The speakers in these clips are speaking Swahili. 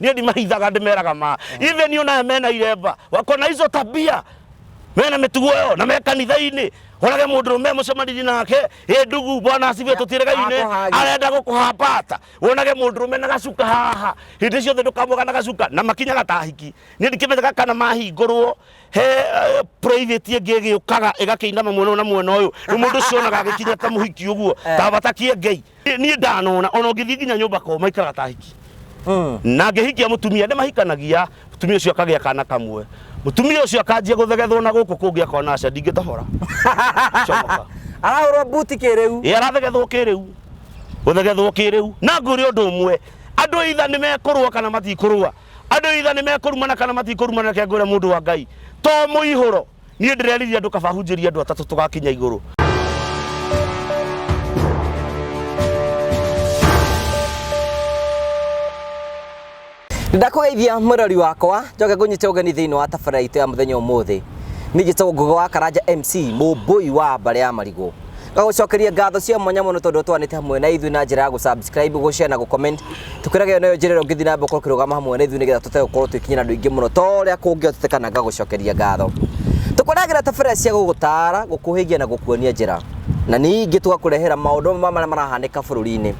Niye di mahithaga ndimeraga ma. Even you na mena ireba. Wako na hizo tabia. Mena metugoyo na meka kanitha-ini. Orage mundu me mucemanirie nake ndugu bwana asibe tutirega-ini arenda gukuhambata. Wonage mundu me na gacuka haha. Hindi ciothe ndukamuga na gacuka na makinyaga tahiki. Niye ndikimenyaga kana mahingurwo he private ngege ukaga igakiinama mwena na mwena uyu. Ni mundu cionaga agikinya ta muhiki uguo. Ta batakie Ngai. Niye ndanona ona ngithii nginya nyumba ko maikara tahiki. Na ngehikia mutumia ndimahikanagia mutumia ucio akagia kana kamwe mutumia ucio akanjia guthegethwo na guku kungi akona aca ndingitohora comoka arahurwo buti kiriu arathegethwo kiriu guthegethwo kiriu na nguri undu umwe andu itha nimekurwa kana matikurwa andu itha nimekurumana kana matikurumana ke ngure mundu wa Ngai to muihuro nie ndireriria andu kabahunjiria andu atatu tugakinya iguru. Ndakugeithia murori wakwa njoke kunyita ugeni thiini wa tabaraitu ya muthenya umuthi nigitwo Ngugi wa Karanja MC Mumbui wa Mbare ya Marigo gagucokeria ngatho cia mwanya muno tondu twanite hamwe na ithui na njira ya gusubscribe gushare na gucomment tukirage nayo njira ngithi na mboko kirugama hamwe na ithui nigetha tutege gukorwo twikinyira andu ingi muno toria kungi otutekana gagucokeria ngatho tukuragira tabaraitu cia gugutara gukuhigia na gukuonia njira na ningi tugakurehera maundu mara marahanika bururi-ini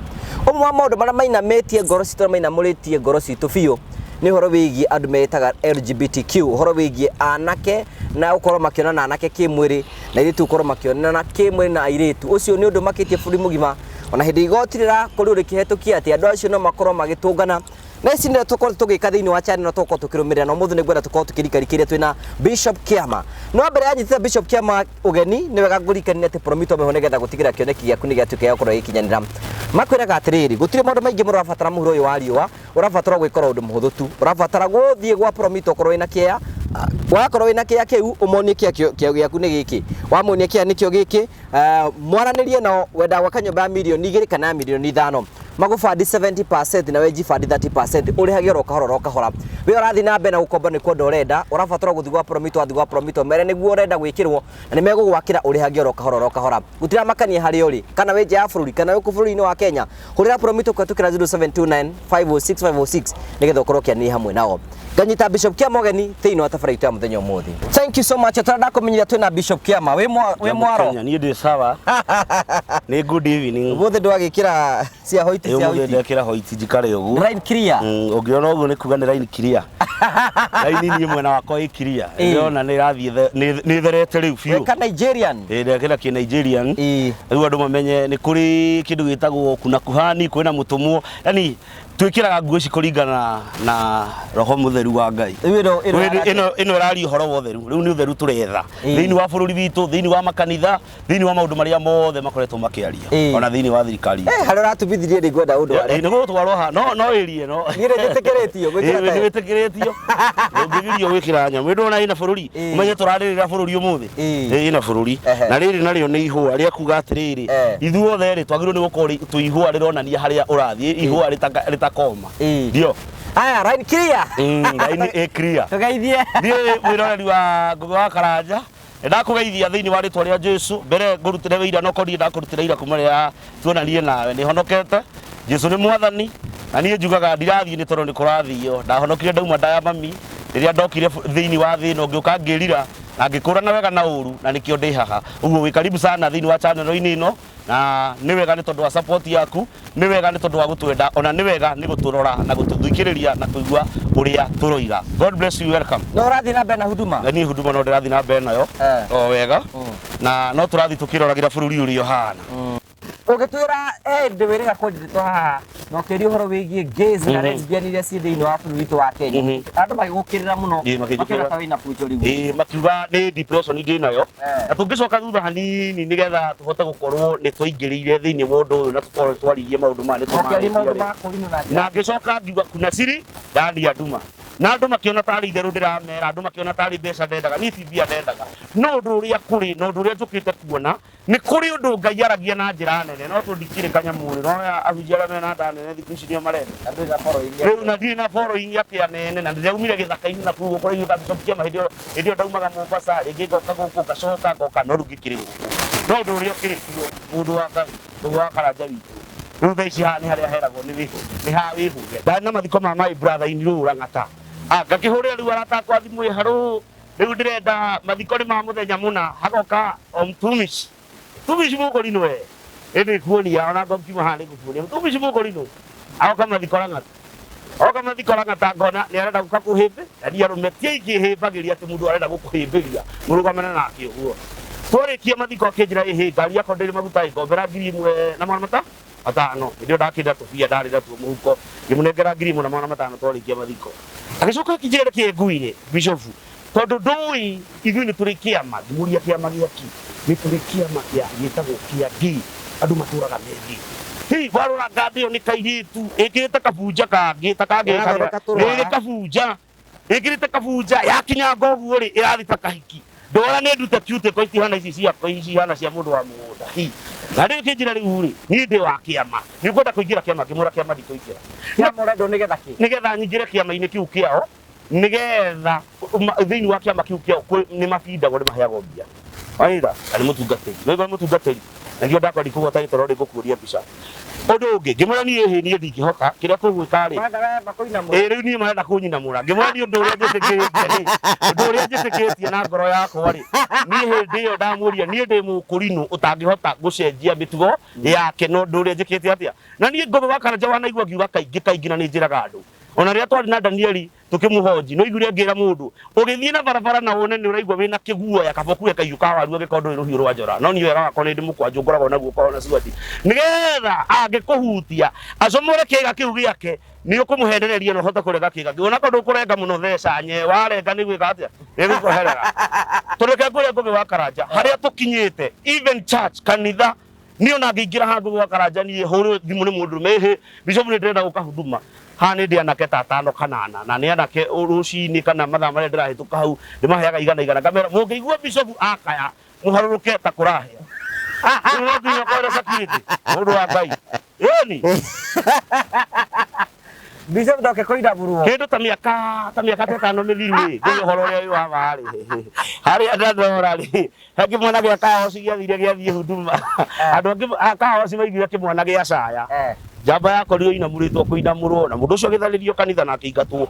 umwe maundu mara mainametie ngoro citu mainamuritie ngoro citu biu ni horo wigie andu metaga LGBTQ horo wigie anake na ukorwo makionana anake kimwiri na iritu ukorwo makionana kimwiri na iritu ucio ni undu makitie buri mugima ona hindi igotirira kuri uri kihetukia ati andu acio no makorwo magitungana na ici ndio tukorwo tugika thiini wa channel no tukorwo tukirumirira no muthu nigwenda tukorwo tukirikarikiria twina Bishop Kiama no mbere anyitira Bishop Kiama ugeni ni wega ngurikania ati promito meho nigetha gutigira kioneki giaku nigiatuke yakorwo ikinyanira makwiraga atiriri gutire maundu maingi murabatara muhuro uyu wa riwa urabatara gwikora undu muhuthu tu urabatara guthie gwa promito korwo ina kia wakorwo ina kia kiu umonie kia giaku ni giki wamonie kia nikio giki mwaranirie no wenda gwaka nyumba ya milioni 2 kana milioni 5 magufadi 70% na weji fadi 30% urihage roka kahora we urathi na mbere na gukomba ni kwenda urenda urabatara guthigwa promito mere niguo urenda gwikirwo na nimegugwakira urihage roka kahora gutira makanie hari uri kana weje ya bururi kana uku bururi-ini wa Kenya hurira promito kwatukira 0729 506 506 nigetha ukorwo kiani hamwe nao nganyita Bishop Kiama ugeni thiini wa tabaraitu ya muthenya umuthi. Thank you so much atarada kumenyira twina Bishop Kiama we mwaro ni ndi sawa ni good evening bothe ndwagikira cia hoiti ndekira hoiti jikare ugu line clear ungiona ugu ni kuga ni line clear line ni mwena wako i clear ndiona ni rathie ni therete riu fiu ka Nigerian ndekira ki Nigerian riu andu mamenye ni kuri kindu gitagwo kuna kuhani kwina mutumwo yani twikiraga nguo cikuringana na roho mutheru wa Ngai ino rari horo wo theru riu ni utheru turetha thiini wa bururi witu thiini wa makanitha thiini wa maundu maria mothe makoretwo makiaria ona thiini wa thirikari hari ratubithirie ni gwenda undu ari ni gutwarwo ha no irie no ni njitikiritio gwikira ni njitikiritio ngigirio gwikira nyamu ndona ina bururi umenye turaririra bururi umuthi ina bururi na riri nario ni ihua ria kuga atiriri ithuothe ri twagirwo ni gukorwo tuihua rironania haria urathie ihua ritakoma ndio aya line clear line clear tugeithie ndio mwiroreri wa Ngugi wa Karanja ndakugeithia thiini wa ritwa ria Jesu mbere ngurutire wira no kori ndakurutire ira kumaria tuonanie nawe ni honokete Jesu ni mwathani na nie njugaga ndirathie ni toro ni kurathio ndahonokire ndauma ndaya mami riria ndokire thiini wa thi no ngiuka ngirira na ngikurana wega na uru na nikio ndi haha uguo wi karibu sana thiini wa channel ino na ni wega ni tondu wa support yaku ni wega ni tondu wa gutwenda ona ni wega ni guturora na gututhuikiriria na kuigua uria turoira. God bless you, welcome. No rathi na mbere na huduma ni huduma no ndirathi na mbere nayo o wega na no turathi tukiroragira bururi urio hana ugitwira ndiwirira kunditwo haha no kiri horo wigie gays na lesbian iria ci thiini wa bururi witu wa Kenya andu magikukirira muno makira wina pujo riu makiuga ni depression ndi nayo na tungicoka thutha hanini nigetha tuhote gukorwo ni twaingirire thiini mundu uyu na tukorwo twaririe maundu ma ni na ngicoka ngiuga kuna siri ndani ya nduma na andu makiona tari itheru ndiramera andu makiona tari mbeca ndendaga ni tibia ndendaga no undu uria kuri no undu uria njukite kuona ni kuri undu Ngai aragia na njira nene no tundikire kanyamuri no ahunjia mena nda nene thiku ici nio marenda andu na following riu na ndi na following yake nene na ndiraumire githaka-ini na kugo kuri yuta Bishop Kiama hindio ndaumaga Mombasa ringi ngoka guku gacoka ngoka no rugikire no undu uria kiri mundu wa Ngai Ngugi wa Karanja witu Rutha ici ni haria heragwo ni ha wihuge. Ndana mathiko ma my brother in law Rangata. Ngakihurira riu arata kwa thimu haru. Riu ndirenda mathiko ni ma muthenya muna hagoka Tumish. Tumish mukorino we. Ende kuonia ona ngokima hani kuonia. Tumish mukorino. Agoka mathiko Rangata. Oka mathiko Rangata ngona ni arenda guka kuhimbe. Ani arumetie ikihimbagiria ati mundu arenda gukuhimbiria. Murugamana nake uguo. Twarikia mathiko akinjira ihi ngari yako ndiri maguta ikombera ngiri imwe na magana matano ndio ndakida tubia ndarira tu muhuko ngimunengera ngiri imwe na magana matano twarikia mathiko agicoka kijere kienguire bishop tondu ndui ithui ni turi kiama ngimuria kiama giaki ni turi kiama gitagwo kiangi andu maturaga mendi hi warura ngathio ni kairitu ikirite kabunja kangi takangeka ni kabunja ikirite kabunja yakinya ngoguo ri irathita kahiki ndora ni ndute kiute ko itihana ici cia ko ici hana cia mundu wa mugunda hi na ri kinjira ri uri ni ndi wa kiama ni kwenda kuingira kiama kimura kiama ndikuingira kiama ndo nigetha nyingire kiama-ini kiu kiao nigetha thiini wa kiama kiu kiao ni mabindagwo ni maheagwo mbia aida ari mutungatiri niba mutungatiri na ndio ndakwa ndikuwa tani torori gukuria mbica undu ungi ngimura ni ehe ni ndingihota kiria kugwika ri riu ni marenda kunyinamura ngimura ni undu uria njitikitie undu uria njitikitie na ngoro yakwa ri ni hindi iyo ndamuria ni ndi mukurinu utangihota gucenjia mitugo yake no undu uria njikite atia na ni ngobe wa Karanja wanaigua ngiuga kaingi na ni njiraga andu ona ria twari na Danieli tukimuhoji no igure ngira mundu ugithie na barabara na wone ni uraigwa wina kiguoya kaboku ekayuka waru agikondo iruhiu rwa njora no ni wera wakwa ni ndimukwanju ngoragwo naguo kona swati nigetha angikuhutia acomore kiga kiu giake ni ukumuhendereria no hota kurega kiga ona kondu kurenga muno theca nye warenga ni gwika atia ni gukoherera tureke ngure ngobe wa Karanja haria tukinyite even church kanitha ni ona ngingira handu gwa Karanja ni huru thimu ni mundu mehe bishop ni ndenda guka huduma hani ndi anake tatano kanana na ni anake rucini kana mathaa maria ndirahituka hau ndimaheaga igana kamera mungigua bishop akaya muharuruke ta kurahia ndio kwa security mundu wa Ngai yani bishop ndoke koida buruo kindu ta miaka 5 mithiri ndio horo ria wa bari hari andadora ri haki mwana gya kaosi gyathire huduma andu angi akaosi maigire kimwana gya caya jamba yako rio inamuritwo kuinamurwo na mundu ucio githaririo kanitha na akiingatwo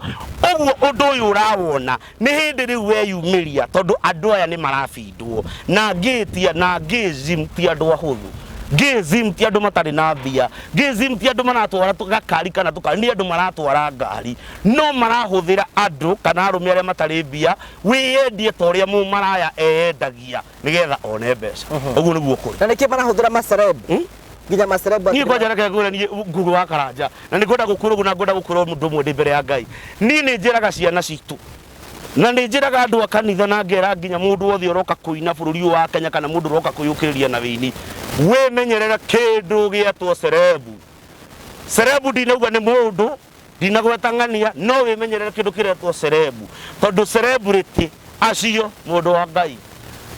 uguo undu uyu urawona ni hindi riu weyumiria tondu andu aya ni marabindwo na ngitia na ngizim ti andu ahuthu ngizim ti andu matari na mbia ngizim ti andu maratwara gakari kana tukari ni andu maratwara ngari no marahuthira andu kana arume aria matari mbia wiyendie ta uria mu maraya endagia nigetha one mbeca uguo niguo kuri na niki marahuthira macereb nginya macereba ni kwa jana kagura ni ngugu wa Karanja na ni ngoda gukuru na ngoda gukuru mundu mwende mbere ya Ngai ni njiraga ciana citu na ni njiraga andu a kanitha na ngera nginya mundu wothe uroka kuina bururi wa Kenya kana mundu uroka kuyukiriria na wini we menyerera kindu giatwo cerebu dinauga ni mundu dinagwetangania no we menyerera kindu kiretwo cerebu tondu celebrity acio mundu wa Ngai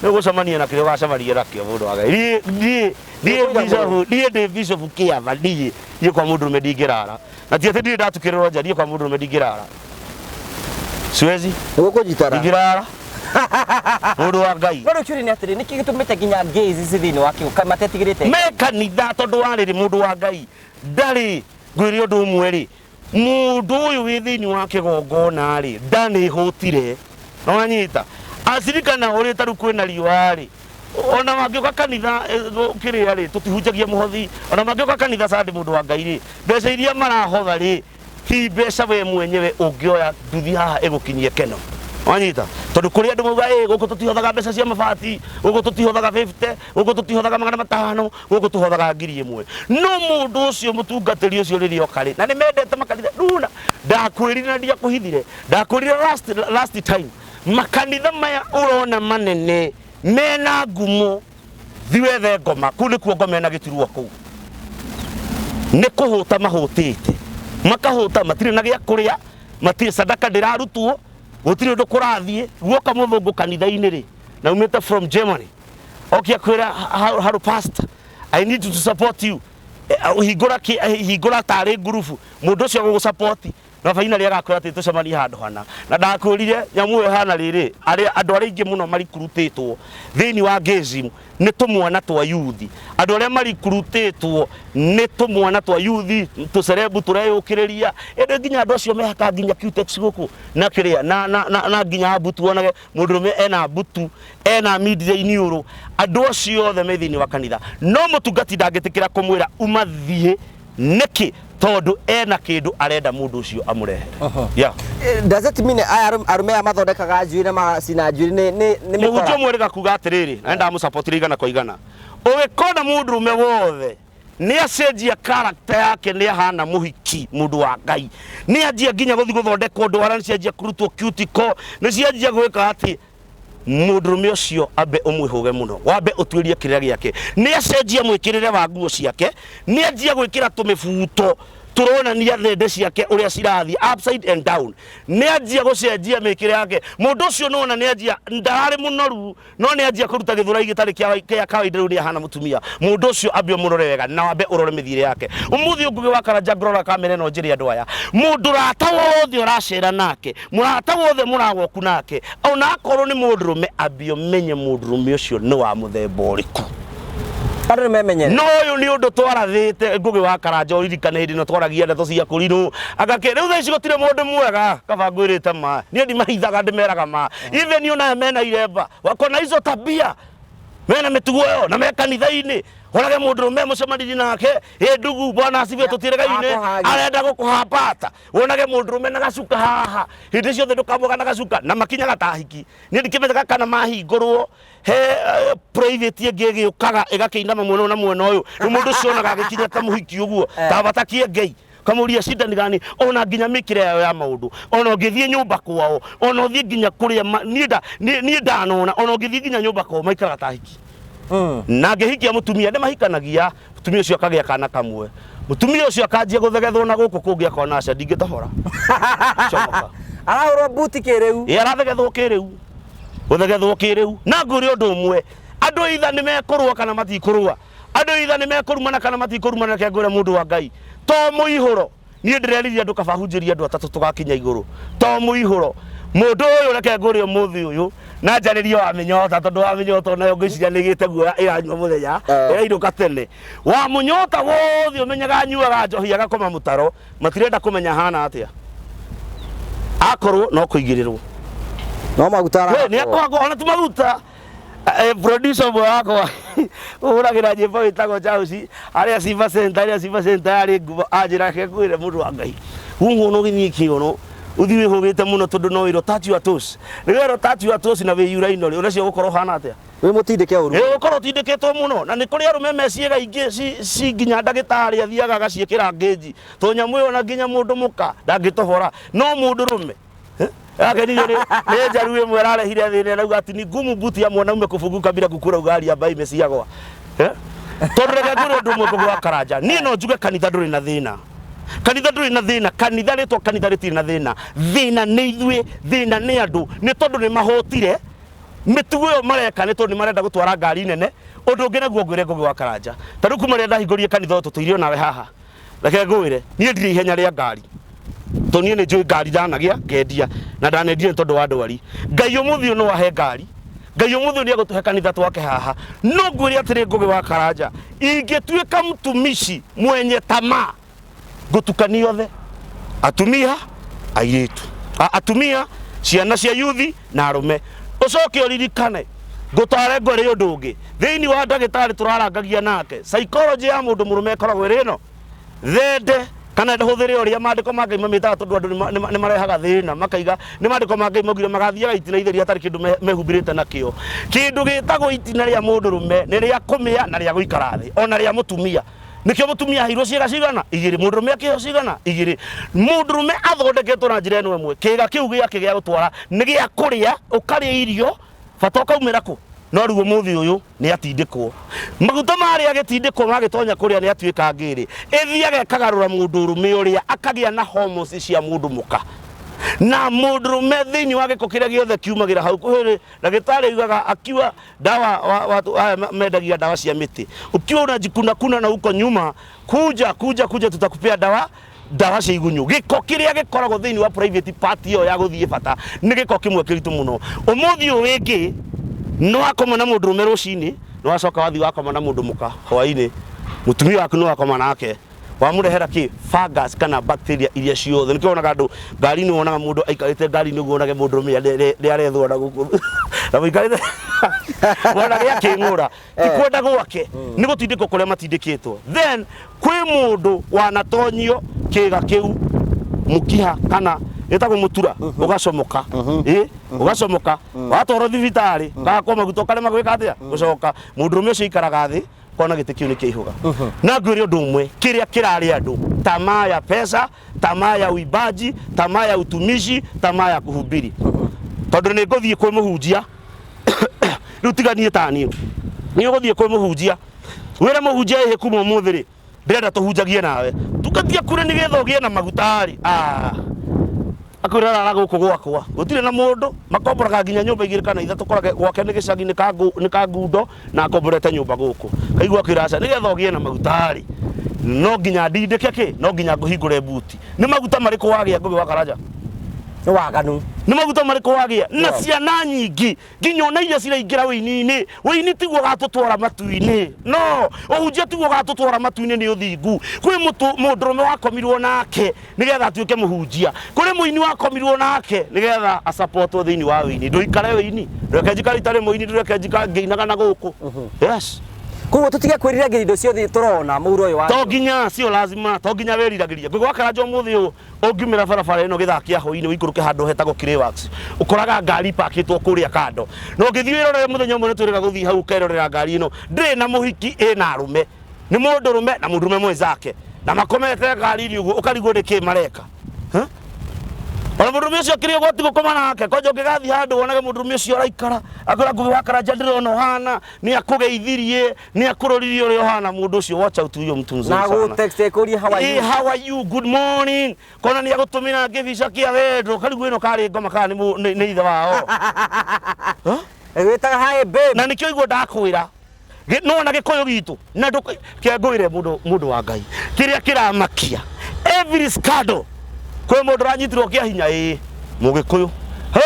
ni gucamania na kire wacamaria nakio mundu wa Ngai ni bishop kiava ni kwa mundu medingirara na ti ati ndi ndatukirwo nja kwa mundu medingirara siwezi gukujitara ingirara mundu wa Ngai bado churi ni atiri niki gitumite ginya ngezi cithini wakiu matetigirite me kanitha tondu wariri mundu wa Ngai ndari ngwiri undu umwe ri mundu uyu wi thini wa kigongona ri ndani hutire no anyita asirikana uri taru kwina riwa ri ona magioka kanitha kiria ri tutihunjagia muhothi ona magioka kanitha sande mundu wa Ngai ri mbeca iria marahotha ri ti mbeca we mwenyewe ungioya nduthi haha igukinyie keno wanyita tondu kuri andu mauga guku tutihothaga mbeca cia mabati guku tutihothaga 50 guku tutihothaga 500 guku tuhothaga 1000 no mundu ucio mutungatiri ucio ririo kari na ni mendete makanitha nduna ndakwirira ndia kuhithire ndakwirira last time makanitha maya urona manene mena ngumo thiwethe ngoma ku ni kuo ngoma na gitirwa ku ni kuhuta mahutite makahuta matire na gya kuria matire sadaka ndirarutwo gutire ndu kurathie guoka muthungu kanitha-ini ri na umite from Germany okia kwira haru pastor I need to support you higura tari group mundu ucio gugusupport na finally agakwira ati tucemani handu hana na ndakwirire nyamu hana riri andu ari ingi muno marikurutitwo thiini wa Gizim ni tumwana twa yuthi andu aria marikurutitwo ni tumwana twa yuthi tucerebu tureyukiriria ende nginya andu acio mehaka nginya Qtex guku na kiria na nginya abutu onage mundurume ena butu ena media iniuru andu acio othe me thiini wa kanitha no mutungati ndangitikira kumwira umathie niki tondu ena kindu arenda mundu ucio amurehe. Yeah. Does it mean arume amathondekaga njui na macina njui ni mikora mwega kuga atiriri na nda mu support igana kwa igana ugikona mundu rume wothe ni acenjia character yake ni ahana muhiki mundu wa Ngai ni anjia nginya guthi guthondekwo ndu ara cianjia kurutwo cuticle ni cianjia gwika ati mundu rume ucio ambe umwihuge muno wambe utwirie kiria giake ni acenjia mwikirire wa nguo ciake ni anjia gwikira tumibuto turona ni athende ciake uria cirathi upside and down ni anjia gucenjia mikire yake mundu ucio nona ni anjia ndarari munoru no ni anjia kuruta githurai gitari kia kawaida uri hana mutumia mundu ucio ambio murore wega na wambe urore mithire yake umuthi ungugi wa Karanja ngorora kamera no njiri andu aya mundu rata wothe uracera nake murata wothe muragoku nake ona akorwo ni mundurume ambio menye mundurume ucio ni wa muthemba uriku Adu memenye no uyu ni undu twarathite ngugi wa Karanja uririkane hindi no twaragia ndeto cia kurinu agake riu thaici gutire mundu mwega kaba ngwirite ma ni ndi mahithaga ndimeraga ma even you na mena iremba wakona hizo tabia mena mitugo yo na mekanitha-ini orage mundurume mucemani nake ndugu bwana asibe tutiregaine arenda gukuhambata wonage mundurume na gacuka haha hindi ciothe ndukamuga na gacuka na makinya gatahiki ni ndikimenyaga kana mahingurwo he private ngege ukaga igakiinama mwena na mwena uyu ni mundu cio naga gikinya ta muhiki uguo ta batakie Ngai kamuria shida ni gani ona nginya mikire ya maundu ona ngithie nyumba kwao ona uthie nginya kuria ni ndanona ona ngithie nginya nyumba kwao maikara tahiki na ngihikia mutumia ndi mahikanagia mutumia ucio akagia kana kamwe mutumia ucio akanjia guthegethwo na guku kungi akona aca ndingitohora comoka arahurwo buti kiriu arathegethwo kiriu guthegethwo kiriu na nguri undu umwe andu itha ni mekurwa kana matikurwa andu itha ni mekurumana kana matikurumana ke ngure mundu wa Ngai to muihuro ni ndireriria andu kabahunjiria andu atatu tugakinya iguru to muihuro mundu uyu reke ngure umuthi uyu na njaririo wa minyota tondu wa minyota nayo ngiciria nigite guoya iranywa muthenya irainduka tene wa munyota wothe umenyaga nyuaga njohi agakoma mutaro matirenda kumenya hana atia akorwo no kuigirirwo no magutara ni akoragwo ona tumaguta producer wako uragira nyimbo itago Chauci aria Siva Center ari ngubo ajira ke kwire mundu wa Ngai ungu no ginyiki ono uthi wihugite muno tondu no iro touch your toes rigero touch your toes na we uraino ri unacio gukorwo hana atia we mutindike uru gukorwo tindiketwo muno na ni kuri arume meciega ingi si nginya ndagitari athiaga agaciikira ngeji to nyamu yo na nginya mundu muka ndangitohora no mundu rume ake ni njaruwe mwerare hire thine na ugati ni ngumu buti ya mwanaume kufunguka bila kukura ugali ambaye imesiagwa tondrega ngure ndu mwe kwa Karanja ni no njuge kanitha nduri na thina kanitha nduri na thina kanitha ritwa kanitha ritiri na thina ni ithue thina ni andu ni tondu ni mahotire mitugo yo mareka ni tondu ni marenda gutwara ngari nene undu ungi naguo ngwire ngugi wa Karanja taru kuma renda hingurie kanitha tutuirio nawe haha reke ngwire ni ndiri ihenya ria ngari toni ni njui ngari ndanagia ngendia na ndanendia tondu wa ndwari Ngai umuthi no wahe ngari Ngai umuthi ni agutuhe kanitha twake haha no ngwire atiri ngugi wa Karanja ingituika mtumishi mwenye tamaa gutukani yothe atumia airitu atumia ciana cia yuthi na arume ucoke uririkane gutare ngore undu ungi thiini wa ndagitari turarangagia nake psychology ya mundu murume koragwo irino thende kana nduthire uria mandiko ma Ngai mamita tondu andu ni marehaga thina makaiga ni mandiko ma Ngai mogire magathiaga itina itheria atari kindu mehumbirite nakio kindu gitagwo itina ria mundu rume ni ria kumia na ria guikara thi ona ria mutumia nikio mutumia hiro ciega cigana igiri mundu rume akio cigana igiri mundu rume athondeketwo na njira eno imwe kiga kiu giake gia gutwara ni gia kuria ukaria irio bata ukaumira ku no ruo muthi uyu ni atindikwo maguta mari agitindikwo magitonya kuria ni atuika ngiri ithiaga kagarura mundu rume uria akagia na hormones cia mundu muka na mundu rume thiini wa giko kiria giothe kiumagira hau kuhiri ndagitari yugaga akiwa dawa watu medagia dawa cia miti ukiwa unajikuna kuna na huko nyuma kuja tutakupea dawa ndawa cia igunyu giko kiria gikoragwo thiini wa private party yo ya guthie bata ni giko kimwe kiritu muno umuthi wingi no akoma na mundu rume rucini no acoka wathi wakoma na mundu muka hwaini mutumia waku no akoma nake wamurehera ki fungus kana bacteria iria ciothe nikio ona gandu ngari ni wonaga mundu aikarite ngari ni guonage mundu rume ri arethwo na guku na muikarite wona gya kingura tikwenda gwake ni gutindiko kuria matindikitwo then kwi mundu wanatonyio kiga kiu mukiha kana etagwo mutura ugacomoka ugacomoka watoro thibitari gakoma gutokare magwika atia gucoka mundu rume ucio ikaraga thi kona gite kiu ni kiihuga na ngwiri undu umwe kiria kirari andu tamaa ya pesa tamaa ya uibaji tamaa ya utumishi tamaa ya kuhubiri tondu ni nguthie kwi muhunjia riu tiganie tani ni uguthie kwi muhunjia wira muhunjia ihe kuma umuthi ri ndenda tuhunjagie nawe tukathia kure ni getho gie na magutari akwira ara guku gwakwa gutire na mundu makomboraga nginya nyumba igire kana ithatu korage gwake ni gicagi ni ka ngundo na akomborete nyumba guku kaigua kirasa ni getho gie na magutari no nginya ndindike ki no nginya nguhingure buti ni maguta mariko wagia ngugi wa Karanja ni waganu ni maguta mariko wagia na ciana nyingi nginyona iria ciraingira wini tiguo gatutwara matu-ini no uhunjia tiguo gatutwara matu-ini ni uthingu kwi mundurume wakomirwo nake nigetha atuike muhunjia kuri muini wakomirwo nake nigetha asupportwo thiini wa wini nduikare wini ndureke njikari tari muini ndureke njikari ngeinaga na guku yes kugo tutige kwiriragiria indo ciothe turona muhuro uyu wa to nginya cio lazima to nginya weriragiria ngwa Karanja umuthi uyu ungimira barabara ino githakia hoini wikuruke handu hetagwo Kirewax ukoraga ngari pakitwo kuria kando no ngithiwirore muthenya umwe turega guthii hau kerorera ngari ino ndiri na muhiki ina arume ni mundu rume na mundu rume mwenzake na makomete ngari iri uguo ukarigwo ndiki mareka ona mundu rume ucio kirio gwati gukoma nake konjo ngigathi handu wonage mundu rume ucio araikara akora ngugi wa Karanja ndirona hana ni akugeithirie ni akuroririe uri hana mundu ucio watch out uyo mtu mzuri sana na go text ekuri how are you good morning kona ni agutumira ngibica kia wendo karigwo ino kari ngoma kana ni ithe wao egwitaga hi babe na nikio igwo ndakwira no na gikoyo gitu na kia ngwire mundu wa Ngai kiria kiramakia every scandal kwe mundu ranyitirwo kia hinya mugikuyu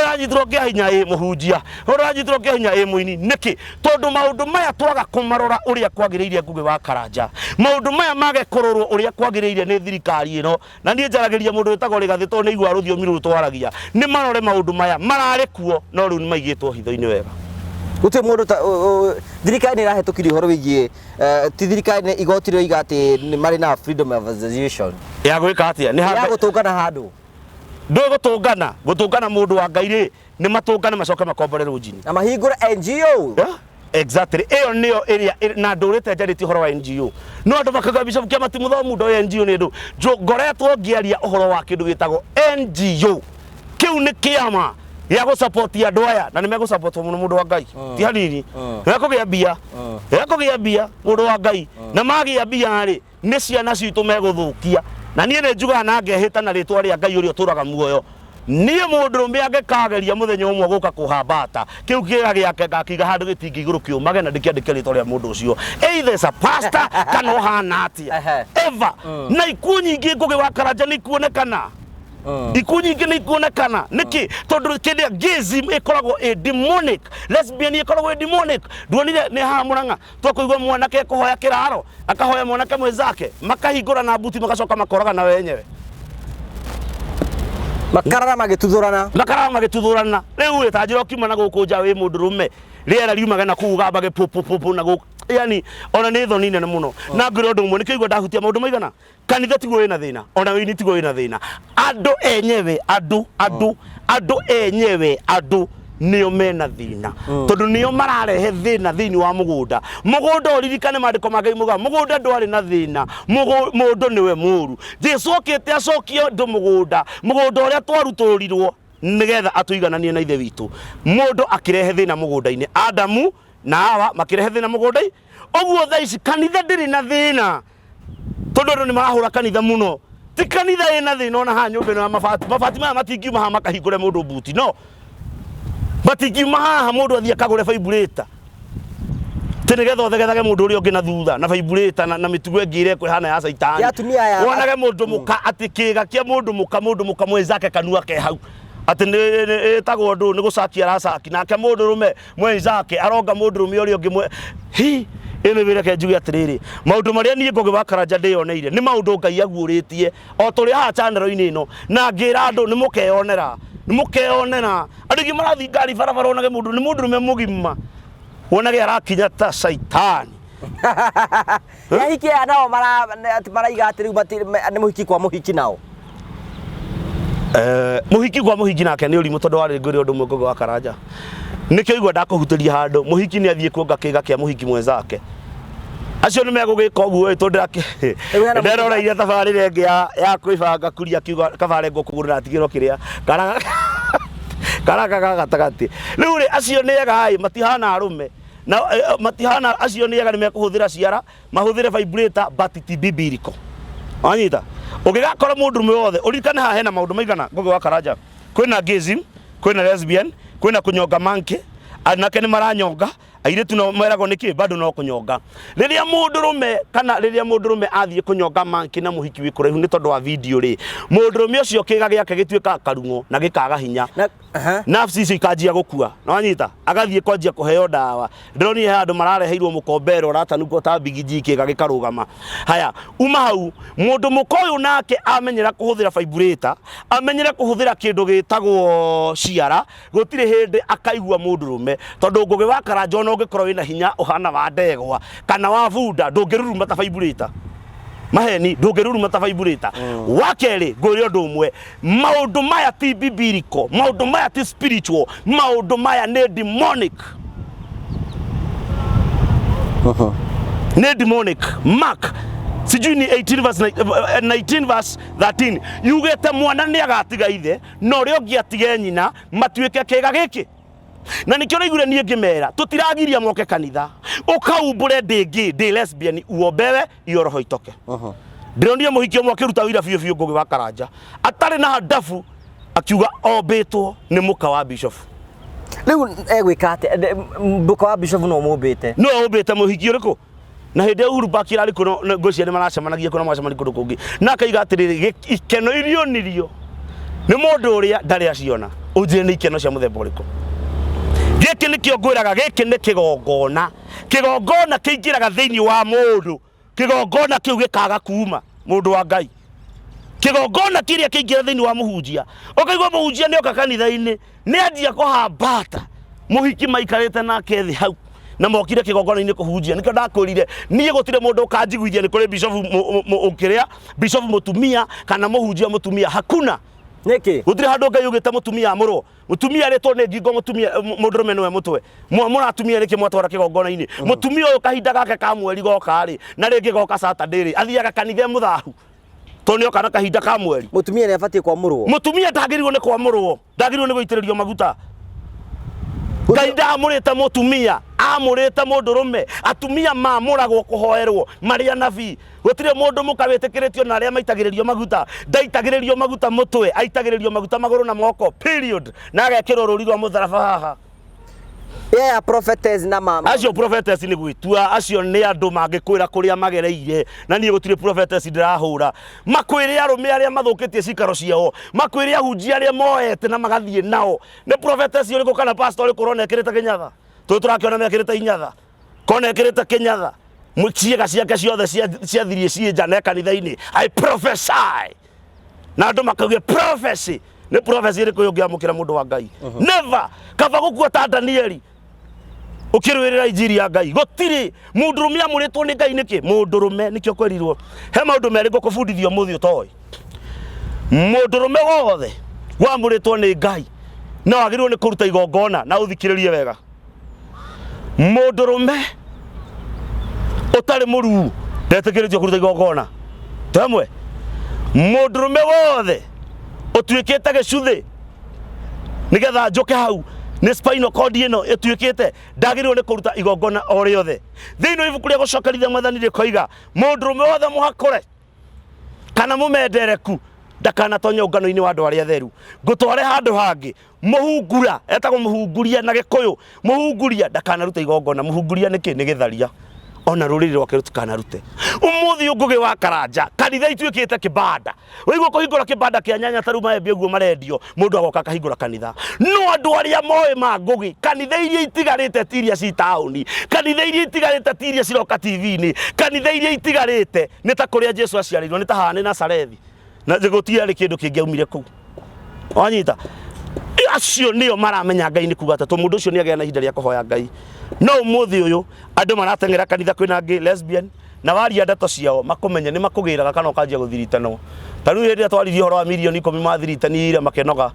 ranyitirwo kia hinya muhunjia ranyitirwo kia hinya muini niki tondu maundu maya twaga kumarora uria kwagiriire ngugi wa Karanja maundu maya mage kurorwo uria kwagiriire ni thirikari ino na nie njaragiria mundu wetagwo Rigathi to ni igwa ruthiomi ru twaragia ni marore maundu maya marare kuo no riu ni maigitwo hitho-ini wega guti mundu thirikari ni rahetukirie horo wigie ti thirikari ni igotiro igati ni mari na freedom of association ya gwika atia ni ha gutungana handu ndo gutungana mundu wa Ngai ri ni matungana macoke makomborerwo njini na mahingura NGO exactly eyo niyo area na ndurite njariti horo wa NGO no andu makaga bishop kia matimuthomu ndo NGO ni ndu ngoretwo ngiaria uhoro wa kindu gitagwo NGO kiu ni kiama ya go support ya doya na nimego support mundu wa Ngai ti hanini yakogia bia mundu wa Ngai na magia bia ri ni ciana citu meguthukia na nie ne njuga na ngehita na ritwa ria Ngai urio turaga muoyo nie mundu rume angekageria muthenya umwe guka kuhambata kiu kiga giake gakiga handu gitingi iguru kiumage na ndikiandike ritwa ria mundu ucio either is a pastor kana hana atia ever na ikuo nyingi ngugi wa Karanja ni kuonekana ikuo nyingi ni kuonekana niki tondu kinde gayism ikoragwo demonic lesbian ikoragwo demonic duonire ni ha Murang'a twakuigwa mwanake kuhoya kiraro akahoya mwanake mwenzake makahingura na buti magacoka makoraga na wenyewe makarara magituthurana riu etajiro kiuma na guku nja wi mundu rume riera riumaga na kuuga bage popo na guku yani ona ni thoni nene muno na ngiro undu mwe nikigwa ndahutia maundu maigana kanitha tiguo ina thina ona wini tiguo ina thina andu enyewe andu enyewe nio mena thina tondu nio mararehe thina thiini wa mugunda uririkane mandiko ma Ngai muga mugunda ndwari na thina mundu niwe muru Jesu okite acokio ndu mugunda uria twaruturirwo nigetha atuigananie na ithe witu mundu akirehe thina mugunda-ini Adamu na Hawa makirehe thina mugunda-ini oguo tha ici kanitha ndiri na thina tondu andu ni marahura kanitha muno ti kanitha ina thina ona ha nyumba na mabati maya matingiuma ha makahingure mundu buti no matingiuma haha mundu athie akagure vibrator Tinegetho thegethage mundu uri ungi na thutha na vibrator na mitugo ngire kwe hana ya saitani wonage mundu muka ati kiga kia mundu muka mwenzake kanua ke hau ati ni tagwo ndu ni gucakia racaki nake mundu rume mwenzake aronga mundu rume uri ungi hi ene wira ke njugi atiriri maundu maria nie ngogi wa Karanja ndioneire ni maundu Ngai aguuritie o turi ha channel-ini ino na ngira andu ni mukeonera andigi marathi ngari barabara onage mundu ni mundu rume mugima wonage arakinya ta saitani hiki nao maraiga atiri ni muhiki kwa muhiki nao muhiki kwa muhiki nake ni urimu tondu wari nguri undu mwe wa Karanja nikio igwa ndakuhutiria handu muhiki ni athie kuonga kiga kia muhiki mwenzake acio ni megugika uguo tondu nderora ire tabarire ngi ya kwibanga kuria kiuga kabare ngukugurira atigiro kiria karaga gatagati riu ri acio ni egai matihana arume na matihana acio ni ega ni mekuhuthira ciara mahuthire vibrator but ti biblical anyita ugigakora mundu rume wothe urikane ha hena maundu maigana ngogo wa Karanja kwina gayism kwina lesbian kwina kunyonga manke anake ni maranyonga airetu no meragwo niki bado no kunyonga riria mundu rume kana riria mundu rume athie kunyonga manke na muhiki wikuraihu ni tondu wa video ri mundu rume ucio kiga giake gituika karungo na gikaga hinya nafsi icio ikanjia gukua no anyita agathie kwanjia kuheo dawa ndroni handu marareheirwo mukombero ratanuko ta bigiji kiga gikarugama haya uma hau mundu mukoyu nake amenyera kuhuthira vibrator amenyera kuhuthira kindu gitagwo ciara gutire hindi akaigua mundu rume tondu ngugi wa Karanja no ngikorwo wina hinya uhana wa ndegwa kana wa bunda ndungiruruma ta vibrator maheni ndungiruruma ta vibrator wakeri nguri undu umwe maundu maya ti biblical maundu maya ti spiritual maundu maya ni demonic ni demonic Mark sijui ni 19 verse 13 yugete mwana ni agatiga ithe no ri ungi atige nyina matuike kiga giki na nikio raigure nie ngimera tutiragiria moke kanitha ukaumbure ndingi ndi lesbian uombewe iyo roho itoke ndironie muhikio moke ruta wira biu ngugi wa Karanja atari na hadafu akiuga ombitwo ni muka wa bishop riu egwikate muka wa bishop no mumbite no ombite muhikio riko na hindi Uhuru Park irari kuno ngocia ni maracemanagia kuno macemani kundu kungi na kaiga atiriri ikeno irio nirio ni mundu uria ndari aciona ujire ni ikeno cia muthemba uriku giki nikio ngwiraga giki ni kigongona kiingiraga thiini wa mundu kigongona kiu gikaga kuma mundu wa Ngai kigongona kiria kiingira thiini wa muhunjia ukaigwa muhunjia ni oka kanitha-ini ni anjia kuhambata muhiki maikarite nake thi hau na mokire kigongona-ini kuhunjia nikio ndakurire nie gutire mundu ukanjiguithia ni kuri bishop ukiria bishop mutumia kana muhunjia mutumia hakuna niki gutire handu Ngai ugite mutumia amuro mutumia retwo ni ngingo mutumia mundurume niwe mutwe muratumia niki mwatwara kigongona-ini mutumia uyu kahinda gake ka mweri goka ri na ringi goka Saturday ri athiaga kanitha muthahu tonio kana kahinda ka mweri mutumia ni abatie kwamurwo mutumia ndagiriwo ni kwamurwo ndagiriwo ni guitiririo maguta Ngai ndamurite mutumia amurite mundurume atumia mamuragwo kuhoerwo maria nabii gutire mundu mukawitikiritio na aria maitagiririo maguta ndaitagiririo maguta mutwe aitagiririo maguta maguru na moko period na agekirwo ruri rwa mutharaba haha prophetess na mama acio prophetess ni gwitua acio ni andu mangikwira kuria magereire na nie gutire prophetess ndirahura makwire arume aria mathukitie cikaro ciao makwire ahunjia aria moete na magathie nao ni prophetess uriku kana pastor uriku ronekirite kinyatha turakiona mekirite inyatha konekirite kinyatha muciega ciake ciothe ciathirie cienja na kanitha-ini I prophesy na andu makauge prophecy ni prophecy iriku yungiamukira mundu wa Ngai never kaba gukua ta Danieli ukirwirira injiri ya Ngai gutiri mundurume amuritwo ni Ngai niki mundurume nikio kwerirwo he maundu meri ngukubundithio muthio toy mundurume wothe wamuritwo ni Ngai no agirwo ni kuruta igongona na uthikiririe wega mundurume utari muru ndetikiririo kuruta igongona tamwe mundurume wothe utuikite gicuthi nigetha njoke hau ni spinal cord ino etuikite ndagirwo ni kuruta igongona o riothe thiino ibuku ria gucokerithia mwathani rikoiga mundurume wothe muhakore kana mumendereku ndakana tonye ngano-ini wa andu aria theru ngutware handu hangi muhungura etagwo muhunguria na gikuyu muhunguria ndakana ruta igongona muhunguria niki ni githaria ona ruriri rwake rutikana rute umuthi ungugi wa Karanja kanitha ituikite kibanda wigwo kuhingura kibanda kia nyanya taru maembe uguo marendio mundu agoka kahingura kanitha no andu aria moe mangugi kanitha iria itigarite tiria ci tauni kanitha iria itigarite tiria ciroka TV-ini kanitha iria itigarite ni ta kuria Jesu aciarirwo ni ta hane Nazarethi na gutiari kindu kingiaumire ku wanyita acio nio maramenya Ngai ni kuga ta mundu ucio ni agea na ihinda ria kuhoya Ngai no umuthi uyu andu maratengera kanitha kwina ngi lesbian na waria ndeto ciao makumenye ni makugiraga kana ukanjia guthiritanwo tariu hindi atwaririe horo wa milioni 10 mathiritanire makenoga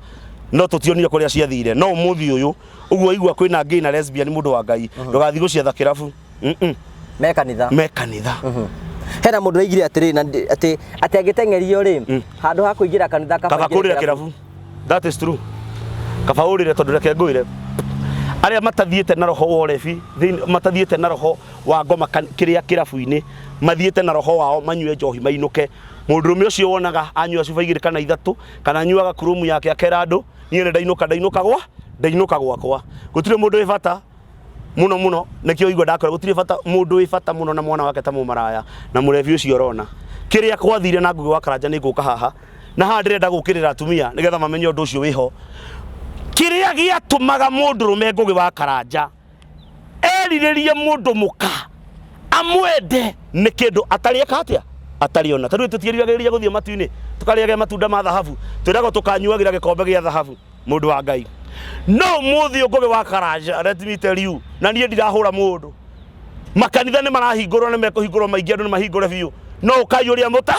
no tutionire kuria ciathire no umuthi uyu uguo igua kwina ngi na lesbian mundu wa Ngai ndugathi gucietha kirabu me kanitha hena mundu aigire ati agitengerio ri handu ha kuingira kanitha kabakurira kirabu that is true kabaurire tondu reke nguire aria matathiete na roho wa urebi matathiete na roho wa ngoma kiria kirabu-ini mathiete na roho wao manyue njohi mainuke mundu rume ucio wonaga anyua cuba igiri kana ithatu kana anyuaga kurumu yake akera andu nie ne ndainuka gwakwa gutire mundu wibata muno nikio igwa ndakora gutire bata mundu wibata muno na mwana wake ta mumaraya na murebi ucio urona kiria kwathire na ngugi wa Karanja ni nguka haha na ha ndirenda gukirira atumia nigetha mamenye undu ucio wiho kiria giatumaga mundu rume ngugi wa Karanja eriririe mundu muka amwende ni kindu atarieka atia atariona tariu tutieriragiria guthie matu-ini tukariage matunda ma dhahabu twirago tukanyuagira gikombe gia dhahabu mundu wa Ngai no muthi ngugi wa Karanja let me tell you na nie ndirahura mundu makanitha ni marahingurwo ni mekuhingurwo maingi andu ni mahingure biu no ukai uria muta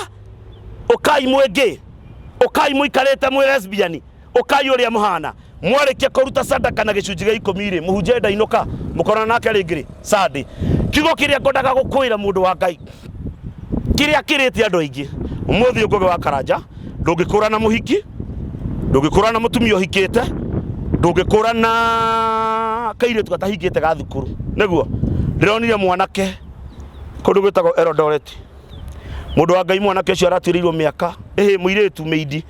ukai mwingi ukai muikarite mwe lesbian ukai uria muhana mwarekia kuruta sadaka na gicunji gia 10 ri muhunje ndainuka mukona nake ringiri sadi kigo kiria ngodaga gukwira mundu wa Ngai kiria kirite andu aingi umuthi ngugi wa Karanja ndungikura na muhiki ndungikura na mutumia uhikite ndungikura na kaire tukatahikite ga thukuru niguo ndironire mwanake kundu gwitagwo Eldoret mundu wa Ngai mwanake ucio aratirirwo miaka muiretu meidi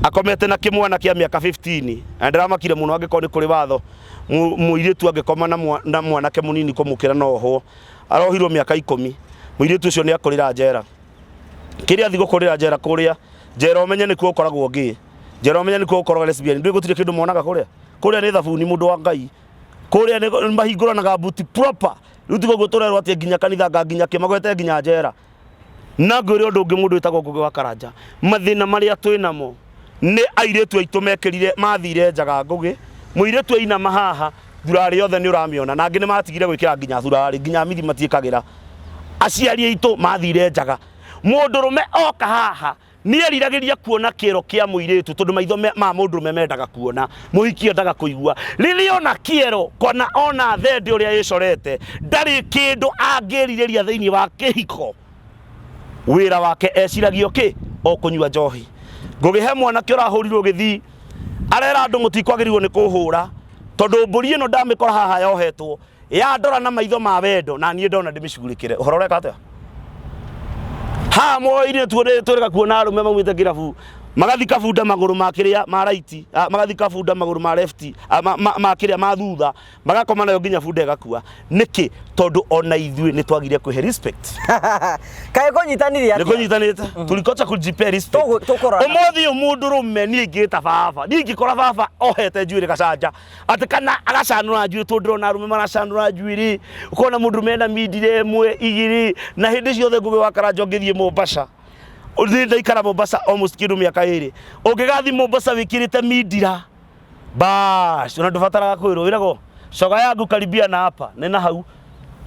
akomete na kimwana kia miaka 15 ndiramakire muno angikoni kuri watho muiretu angikoma na mwanake munini kumukira no ho arohirwo miaka 10 muiretu ucio ni akorira njera kiria thigo kurira njera kuria njera umenye ni kuo koragwo ngi njera umenye ni kuo koragwo lesbian ndui gutire kindu monaga kuria ni thabuni mundu wa Ngai kuria ni mahinguranaga buti proper rutigo gutorerwo atia nginya kanitha nginya kimagwete nginya njera na ngwire undu ungi mundu witagwo ngugi wa Karanja mathina maria twinamo ni airetu aitu mekirire mathire njaga ngugi muiretu aina mahaha thurari yothe ni uramiona na ngi ni matigire gwikira nginya thurari nginya mithi matiikagira aciari aitu mathire njaga mundu rume oka haha ni eriragiria kuona kiro kia muiretu tondu maitho ma mundu rume mendaga kuona muhiki endaga kuigua liliona kiero kona ona thende uria yicorete ndari kindu angiririria thiini wa kihiko wira wake eciragio ki o kunyua njohi ngugi he mwanake urahurirwo githi arera andu mutikwagiririo ni kuhura tondu mburi ino ndamikora haha yohetwo ya ndora na maitho ma wendo na nie ndona ndimicugurikire uhoro reka atia ha moire twirega kuona arume maumite kirabu magathika bunda maguru makiria ma right magathika bunda maguru ma left makiria ma thutha magakoma nayo nginya bunda igakua niki tondu ona ithui ni twagire kwihe respect kae konyitanire atia konyitanite tulikocha kujipe respect umuthi umundu rume ni ngita baba ni ngikora baba ohete njuire Karanja ati kana agacanura njuire tondu na arume maracanura njuire ukona mundu mena midire mwe igiri na hindi ciothe ngugi wa Karanja ngithie Mombasa ndaikara Mombasa almost kindu miaka iri ungigathi Mombasa wikirite midira bas una ndubataraga kwirwo wirago coga yangu karibia na hapa nena hau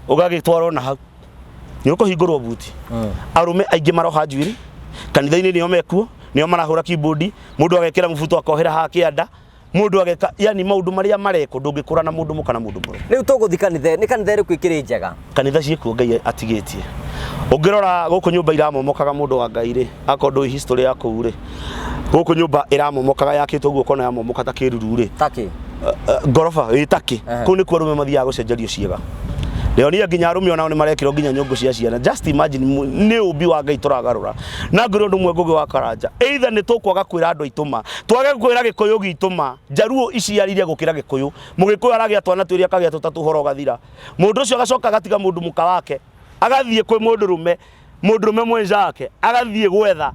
ugagitwarwo na hau ni ukuhingurwo buti arume aingi maroha njuiri kanitha-ini nio mekuo nio marahura keyboard mundu agekira mubuto akohera ha kianda mundu ageka yani maundu maria mareko ndungikura na mundu mukana mundu muru riu tuguthikanithe ni kanitha iri kwikire njega kanitha ciekuo Ngai atigitie ungirora guku nyumba iramomokaga mundu wa Ngai ri akondu history ya kuu ri guku nyumba iramomokaga yakitwo guo kona yamomoka ta kiruru ri taki gorofa itaki kuu ni kuo rume mathiaga gucenjerio ciega leo ni nginya arume ona ni marekiro nginya nyongo cia ciana. Just imagine ni ubi wa Ngai turagarura na ngiro ndumwe ngugi wa Karanja either ni tukwaga kwira andu aituma twage kwira Gikuyu gituma Jaruo iciarire gukira Gikuyu Mugikuyu aragia twana twiria kagia tutatu horo gathira mundu ucio agacoka gatiga mundu muka wake agathie kwi mundu rume mwenzake agathie gwetha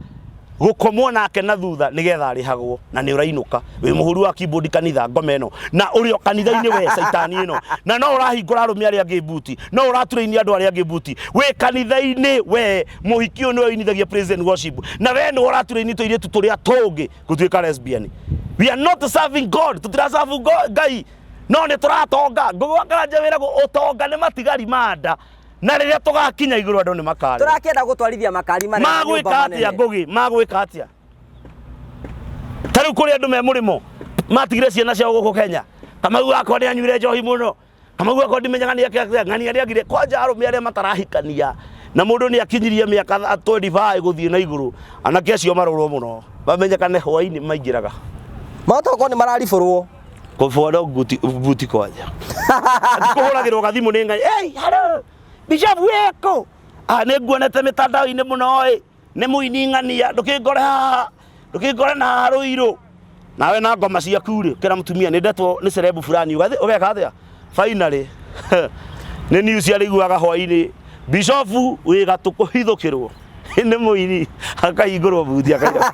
gukomwo nake na thutha nigetha arihagwo na ni urainuka wi muhuru wa keyboard kanitha ngome eno na urio kanitha-ini we saitani eno na no urahingura arumi aria angi buti no uratureini andu aria angi buti we kanitha-ini we muhikio ni winithagia president worship na we ni uratureini tuiritu turia tungi gutuika lesbian. We are not serving God, tutiraserve Ngai no ni turatonga ngugi wa Karanja wira utonga ni matigari manda na riria tugakinya iguru andu ni makari turakenda gutwarithia makari mane magwika atia ngugi magwika atia tariu kuri andu me murimo matigire ciana ciao guku Kenya Kamau akwa ni anyuire njohi muno Kamau akwa ndimenyaga ni ng'ani aria agire kwanja arume aria matarahikania na mundu ni akinyirie miaka 25 guthie na iguru anake acio marorwo muno bamenyekane hwaini maingiraga matoko ni marariburwo kufodo buti kwanja kuhuragirwo gathimu ni ngai hello Bishop weko neguonete mitandao-ini muno ni muini ng'ania ndukingore na Ruiru nawe na ngoma ciaku ri kira mutumia ni ndetwo ni cerebu fulani ugeka atia finally ni news yariguaga hwaini Bishop wi gatukuhithukirwo ni muini akaingurwo buti akaja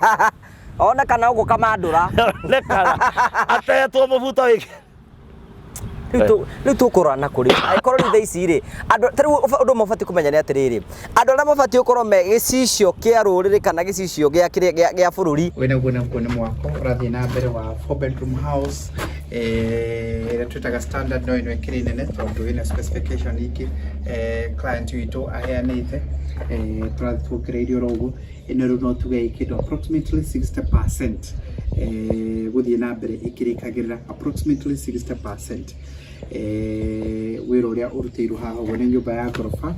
ona kana ugo kamandura nekara atetwo mubuto wiki Riu tukurana kuri aikoro ni thaici ri andu tariu undu mabati kumenya ni atiriri andu aria mabati ukorwo me gicicio kia ruriri kana gicicio gia bururi wena ni mwako urathie na mbere wa 4 bedroom house ira twitaga standard no ino ikiri nene tondu ina specification iki client witu aheanite turathi tukireirio rogu ino ru no tuge ikindo approximately 60% guthie na mbere ikirikagirira approximately 60% wiro uria urutiirwo haha uguo ni nyumba ya gorofa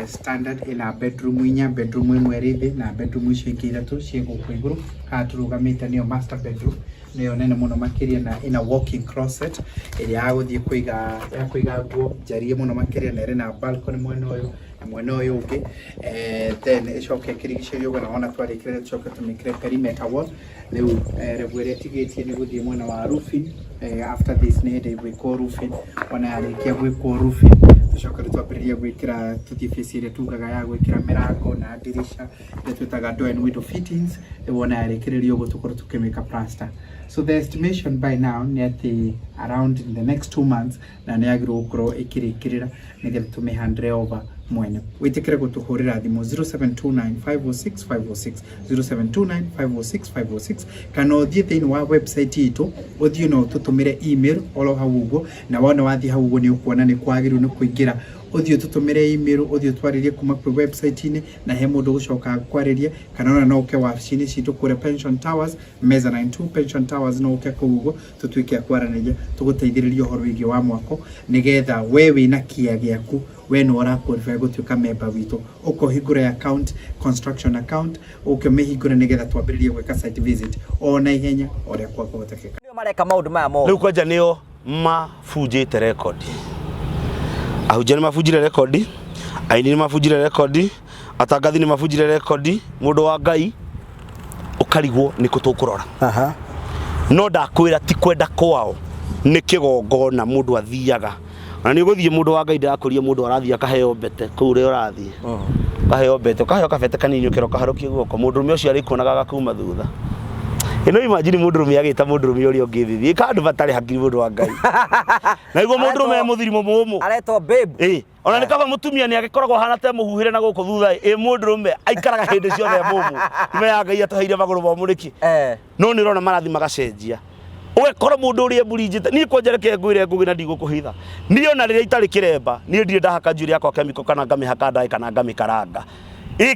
standard ina bedroom inya bedroom imwe rithi na bedroom icio ingi ithatu cie guku iguru haha turugamite niyo master bedroom niyo nene muno makiria na ina walking closet iria aguthie kuiga nguo njarie muno makiria na iri na balcony mwena uyu ungi then icoke kirigicĩrio guo na wona twarikire tucoke tumikire perimeter wall riu revu iria tigitie ni guthie mwena wa roofing after this ni hindi gwiko roofing ona yarikia gwiko roofing tucoke twambiririe gwikira tutifici iria tugaga ya gwikira mirango na dirisha iria twitaga door and window fittings wona yarikiririo guo tukorwo tukimika plaster. So the estimation by now ni ati around in the next 2 months na ni agirwo gukorwo ikirikirira nigetha tumihandre over mwene witikire gutuhurira thimu 0729506506 0729506506 kana uthie thiini wa website itu uthie no tutumire email olo hau uguo na wona wathie hau uguo ni ukuona ni kwagiru ni kuingira uthie tutumire email uthie twaririe kuma kwa website ini na he mundu gucoka kwaririe kana ona no uke wabici-ini citu kure Pension Towers Mezzanine 2 Pension Towers no uke kuguo tutuike akwaranagia tuguteithiriria uhoro wigi wa mwako nigetha we wina kia giaku we no ora qualify gutuika member witu ukohingura account construction account ukimihingura nigetha twambiririe gweka site visit ona ihenya oria kwa kuhotekeka nio mareka maundu maya mo riu kwanja nio mabunjite record ahunjia ni mabunjire record aini ni mabunjire record atangathi ni mabunjire record mundu wa Ngai ukarigwo ni kutukurora no ndakwira ti kwenda kwao ni kigongona mundu athiaga na ni guthie mundu wa Ngai ndakuria mundu arathia kaheo mbete kuu ri urathie kaheo mbete kaheo kabete kanini ukiro kaharukie guoko mundu rume ucio arikuonaga gakuma thutha ino imagine mundu rume agita mundu rume uria ungithi kandu batari hakiri mundu wa Ngai na iguo mundu rume muthirimo mumu aretwo babe ona ni kaba mutumia ni agikoragwo hana te muhuhire na guku thutha mundu rume aikaraga hindi ciothe mumu rume ya Ngai atuheire maguru ba muriki no ni rona marathi magacenjia ugekora mundu uria burinjite ni kwenjereke ngwire ngugi na ndigukuhitha ni ona riria itari kiremba ni ndire ndahaka njuri yakwa chemical kana ngamihaka ndai kana ngamikaranga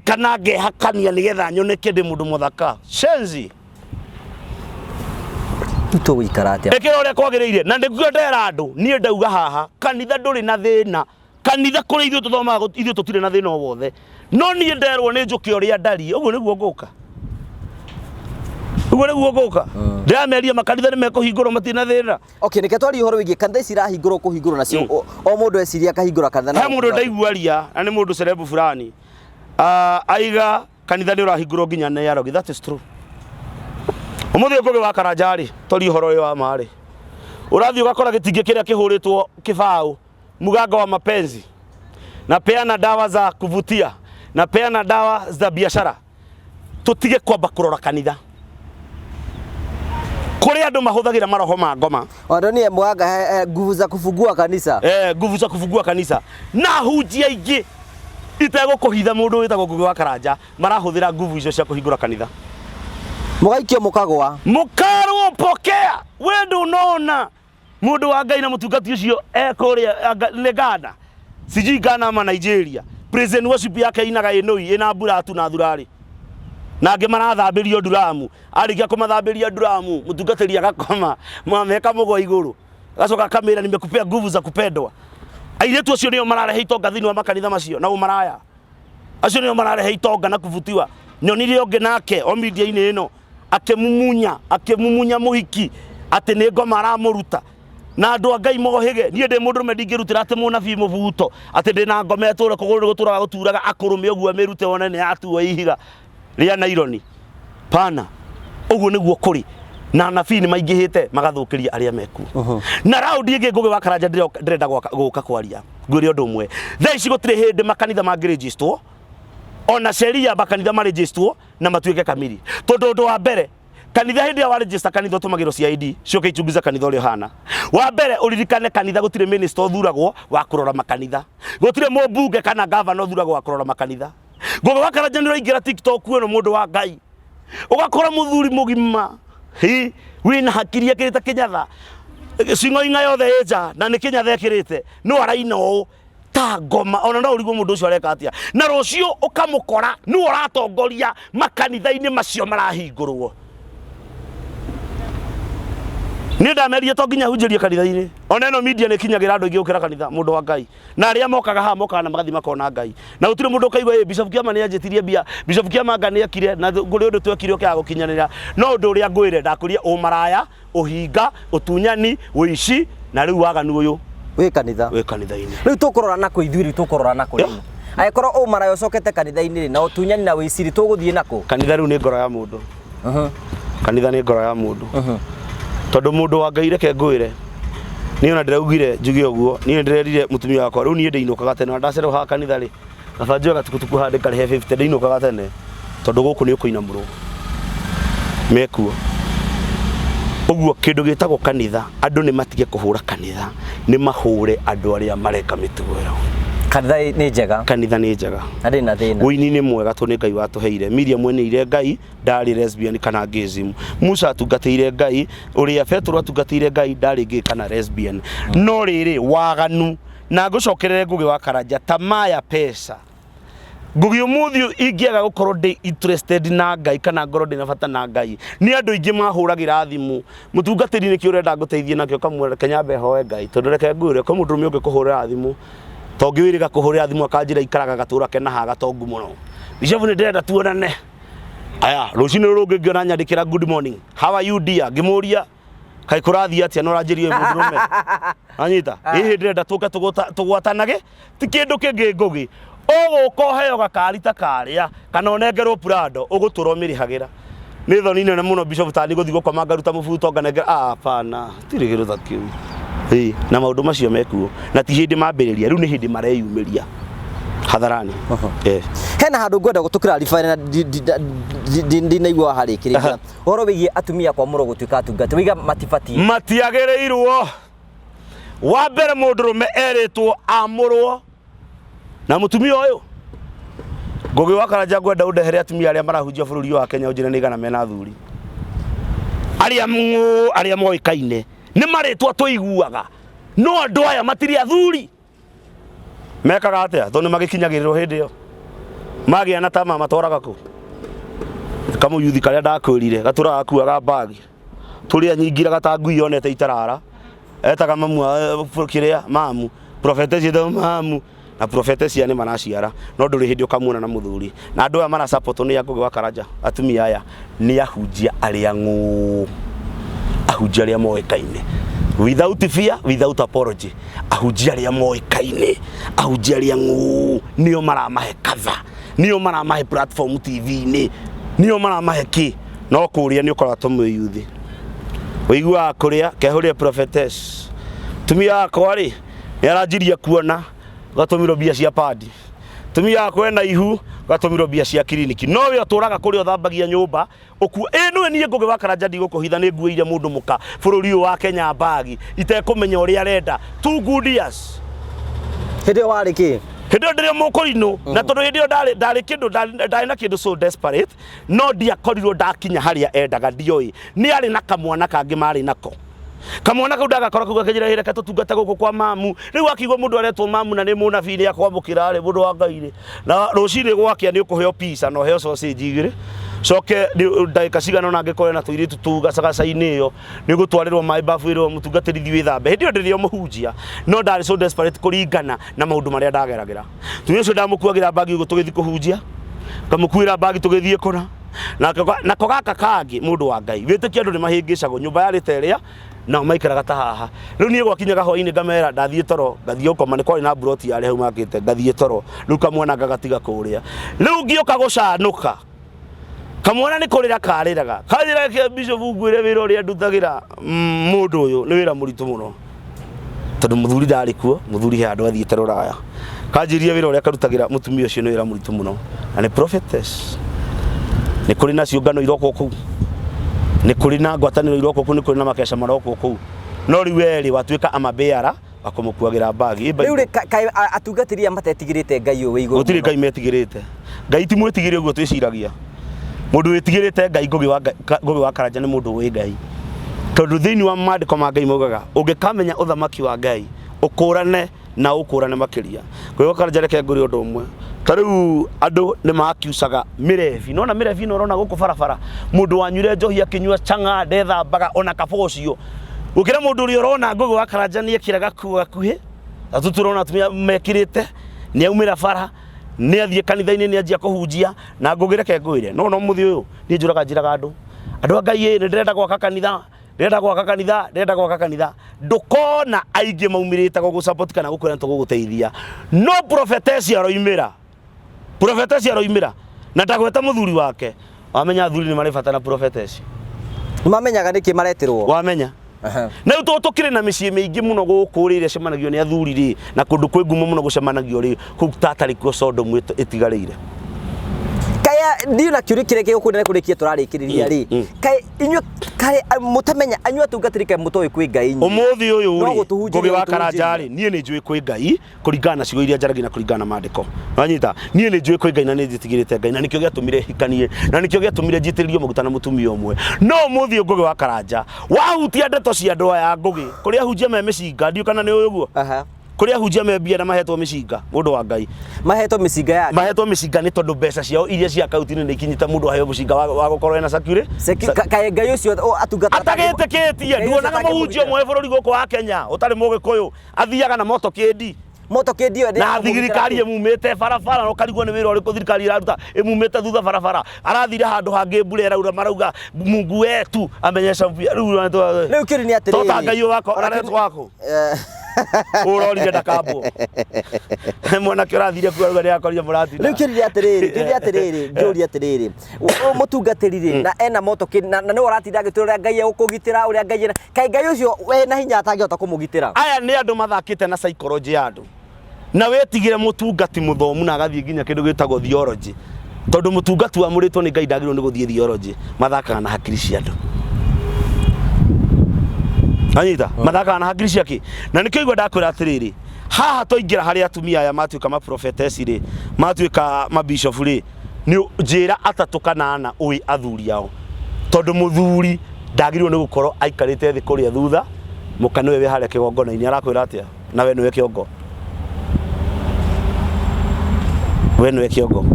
kana ngehakania nigetha nyoneke ndi mundu muthaka shenzi tuto wikaratia ekira uria kwagiriire na ndikuo ndera andu ni ndauga haha kanitha nduri na thina kanitha kuri ithuĩ tuthomaga ithuĩ tutire na thina wothe no ni nderwo ni njuki uria ndari uguo niguo nguka ugore guo guka ndameria makanitha ni mekuhingurwo matina thina. Okay, nike twari horo wigie kanitha cirahingurwo kuhingurwo nacio o mundu eciria akahingura kanitha. He mundu ndaiguaria na ni mundu cerebu fulani aiga kanitha ni urahingurwo nginya ne yarogi. That is true. Umuthi ngugi wa Karanja ri tori horo yo wa mari urathi ugakora gitingi kiria kihuritwo kibao muganga wa mapenzi na peana dawa za kuvutia na peana dawa za biashara. Tutige kwamba kurora kanitha kuri andu mahuthagira maroho ma ngoma. Ndonie muganga nguvu za kufungua kanisa. Nguvu za kufungua kanisa na hunjia ingi itego kuhitha mundu witagwo Ngugi wa Karanja marahuthira nguvu icio cia kuhingura kanitha. Mugaikio mukagwa mukarwo pokea wendu unaona mundu wa Ngai na mutungati ucio ekuria ni Ghana siji Ghana ama Nigeria. President worship yake inaga inoi ina buratu na thurari na ange marathambirio nduramu arikia kumathambiria nduramu mutungatiri agakoma mameka mugo iguru gacoka kamera nimekupea nguvu za kupendwa. Airetu acio nio mararehe itonga thini wa makanitha macio na umaraya acio nio mararehe itonga na kuvutiwa. Nyonire onge nake o media ini ino akemumunya muhiki ati ni ngoma aramuruta na andu a Ngai mohige nie ndi mundu medingirutira ati munabii mubuto ati ndi na ngoma eture kuguru guturaga guturaga akurume oguo merute wone ni atuo ihiga ria naironi pana oguo niguo kuri na nabii ni maingihite magathukiria aria meku. Na raundi ingi Ngugi wa Karanja ndirenda guka kwaria ngwire undu umwe thaici gutire hindi makanitha mangirejistwo ona sheria makanitha marejistwo na matuike kamili tondu undu wa mbere kanitha hindi ya register kanitha tumagiro CID cioke ichunguza kanitha uri hana. Wa mbere uririkane kanitha gutire minister uthuragwo wa kurora makanitha gutire mubunge kana governor uthuragwo wa kurora makanitha. Ngugi wa Karanja ni roingira TikTok kuno mundu wa Ngai ugakora muthuri mugima wina hakiri akirita kinyatha singo inga yothe eja na ni kinyatha ekirite no araino ta ngoma ona no urigwo mundu ucio areka atia na rucio ukamukora ni uratongoria makanitha-ini macio marahingurwo. Ni ndameria to nginya hunjirie kanitha-ini ona no media ni kinyagira andu ingi ukira kanitha mundu wa Ngai na aria mokaga ha mokaga na magathi makona Ngai na utire mundu kaigwa Bishop Kiama ni anjetirie bia Bishop Kiama ngani akire na nguri undu twekire ukia gukinyanira no undu uria ngwire ndakuria umaraya uhinga utunyani uici na riu waganu uyu we kanitha-ini riu tukurora nako ithuiri tukurora nako aikorwo umarayo cokete kanitha-ini na utunyani na uiciri tuguthie nako. Kanitha riu ni ngoro ya mundu kanitha ni ngoro ya mundu tondu mundu wa Ngai reke ngwire ni ona ndiraugire njuge uguo ni ndirerire mutumia wakwa riu ni ndiinukaga tene na ndacero ha kanitha ri afanjio gatukutuku handika rehe 50 ndiinukaga tene tondu guku ni ukuinamurwo mekuo uguo kindu gitagwo kanitha andu ni matige kuhura kanitha ni mahure andu aria mareka mitugo yo. Kanitha ni njega ari na thina wini ni mwega to ni Ngai watuheire Miriam mwene ire Ngai ndari lesbian kana gayism. Musa atungateire Ngai uria Petro atungateire Ngai ndari gay kana lesbian no riri waganu na gucokerere Ngugi wa Karanja tamaya pesa Ngugi umuthi ingiaga gukorwo ndi interested na Ngai kana ngoro ndi na bata na Ngai ni andu ingi mahuragira thimu mutungatiri ni kiurenda nguteithie nakio kamwe kenyambe hoe Ngai tondu reke ngwire ko mundu ungi kuhurira thimu tongi wiriga kuhurira thimu akanjira ikaraga gatura kena haga tongu muno Bishop ni ndenda tuonane aya rucini rungi ngiona nyandikira good morning how are you dear ngimuria kai kurathi atia no ranjirie mundu rume anyita hihi ndenda tuke tugwatanage ti kindu kingi Ngugi ugukoheo gakari ta karia kana onengerwo Prado uguturo mirihagira ni thoni nene muno Bishop tani guthi gukoma ngaruta mubuto nganengera hapana tirigiru thakiu na maundu macio mekuo na ti hindi mambiriria riu ni hindi mareyumiria hatharani. Hena handu ngwenda gutukira rifana ndinaigua harikiriria horo wigie atumia kwa muro gutuika atungati wiga matiagereirwo wa mbere mundu rume eritwo amurwo na mutumia uyu Ngugi wa Karanja ngwenda undehere atumia aria marahunjia bururi wa Kenya ujire ni gana mena thuri aria moikaine ni maritwa tuiguaga no andu aya matiri athuri mekaga atia tondu magikinyagirirwo hindi yo magia na tama matoraga ku kamu yuthi karia ndakwirire gaturaga kuaga bagi turi anyingira gatangu yonete itarara etaga mamu kiria mamu prophetess yedo mamu na prophetess ya ni manaciara no nduri hindi ukamuona na muthuri na andu aya mara support ni Ngugi wa Karanja atumia aya ni ahunjia aria ahunjia aria moekaine without fear without apology ahunjia aria moekaine ahunjia aria nio maramahe cover nio maramahe platform TV ni nio maramahe ki no kuria ni ukora to mwiyuthi wigua kuria kehuria prophetess tumia akwa ri yarajiria kuona gatumiro bia cia padi tumia kwenda ihu gatumiro bia cia kiriniki no we aturaga kuri othambagia nyumba oku eno ni Ngugi wa Karanja ndigukuhitha ni nguire mundu muka bururi wa Kenya bagi itekumenya uri arenda 2 good years hede wari ki hede ndire mukurino na tondu hede ndari kindu ndari na kindu so desperate no dia korirwo ndakinya haria endaga ndioi ni ari na kamwana kangi mari nako kamwana kau ndagakorwo kuga kejira hira katutungata guku kwa mamu riu akigwa mundu aretwo mamu na ni munabii ni akwamukira ri mundu wa Ngai na rucini gwakia ni ukuheo pizza no heo sausage igire coke ndaika cigana na ngikore na tuiritu tugacaga-caini iyo ni gutwarirwo mai bafu iro mutungatirithi withambe hindi ndirio muhunjia no ndari so desperate kuringana na maundu maria ndageragira tuyo cio ndamukuagira bagi ugo tugithi kuhunjia kamukuira bagi tugithie kura na kogaka kangi mundu wa Ngai witikia andu ni mahingicagwo nyumba ya riteria na maikaraga ta haha riu nie gwakinyaga hwaini ngamera ndathie toro ngathie ukoma ni kwari na broti yari hau makite ngathie toro riu kamwana ngagatiga kuria riu ngioka gucanuka kamwana ni kurira kariraga kajira ke bishop ngwire wira uri andutagira mundu uyu ni wira muritu muno tondu muthuri ndari kuo muthuri he andu athie teroraya kanjirie wira uri akarutagira mutumia ucio ni wira muritu muno na ni prophetess ni kuri na ciungano iroko ku ni kuri na ngwataniro iroko ku ni kuri na makesha maroko ku no riweri watuika amabeara akomukuagira bagi riu atungatiria matetigirite Ngai uyu iguru gutiri Ngai metigirite Ngai ti mwetigire uguo twiciragia mundu wetigirite Ngai Ngugi wa Karanja ni mundu wi Ngai tondu thiini wa mandiko ma Ngai mogaga ungikamenya uthamaki wa Ngai ukurane na ukurane makiria Ngugi wa Karanja reke nguri undu umwe tariu andu ni makiusaga mirevi nona mirevi no rona guku barabara mundu wanyure njohi akinyua changa ndethambaga ona kabocio ukira mundu uri urona Ngugi wa Karanja ni ekiraga kuhi atuturona tumia mekirite ni aumira bara ni athie kanitha-ini ni anjia kuhunjia na Ngugi reke ngwire no muthi uyu ni njiraga andu a Ngai ni ndirenda gwaka kanitha ndukona aingi maumirite gugu support kana gukwira tuguguteithia no prophetess aroimira na ndagweta muthuri wake wamenya athuri ni mari bata na prophetess mamenyaga niki maretirwo wamenya na uto tukire na micii mingi muno gukurire cemanagio ni athuri ri na kundu kwi ngumo muno gucemanagio ri ku tatari ku Sodom itigarire kaya ndio na kiuri kireke ukundane kurikia turarikiriria ri kai mutamenya anywa tungatirike mutoi kwi Ngai umuthi uyu Ngugi wa Karanja ri nie ni njui kwi Ngai kuringana na cigo iria njaragia na kuringana na mandiko wanyita nie ni njui kwi Ngai na ni njitigirite Ngai na nikio giatumire hikanie na nikio giatumire njitiririo muguta na mutumia umwe no umuthi Ngugi wa Karanja wahutia ndeto cia andu aya Ngugi kuria hunjia me micinga ndio kana ni uguo kuria hunjia me bia na mahetwo micinga mundu wa Ngai mahetwo micinga yake mahetwo micinga ni tondu mbeca ciao iria cia kautini ni ikinyita mundu hayo mucinga wa gukorwo na sakure kae Ngai ucio atungata atagitikitie nduonaga muhunjia mwe bururi guku wa Kenya utari mugikuyu athiaga na moto kindi na thirikari emumite barabara no karigwo ni wira uriku thirikari iraruta emumite thutha barabara arathire handu hangi mbura iraura marauga Mungu wetu amenyesha riu kiri ni atiriri tota Ngai wako aretwa wako urorire ndakambwo mwana kirathire kuaruga ni akoria murati riu kiri atiriri njuri atiriri mutungatirire na ena moto na ni uratinda agiturira Ngai ukugitira uria Ngai kai Ngai ucio we na hinya atangihota kumugitira aya ni andu mathakite na psychology ya andu na wetigire mutungati muthomu na agathie nginya kindu gitagwo theology tondu mutungati wa muritwo ni Ngai ndagirwo ni guthie theology mathakaga na hakiri cia andu anyita mathakaga na hakiri ciake na nikio igwa ndakwira atiriri haha toingira hari atumia aya matuika ma prophetess ri matuika ma bishop ri ni njira atatu kana ana ui athuri yao tondu muthuri ndagirwo ni gukorwo aikarite thi kuria thutha mukane we haria kigongona ini arakwira atia na we niwe kiongo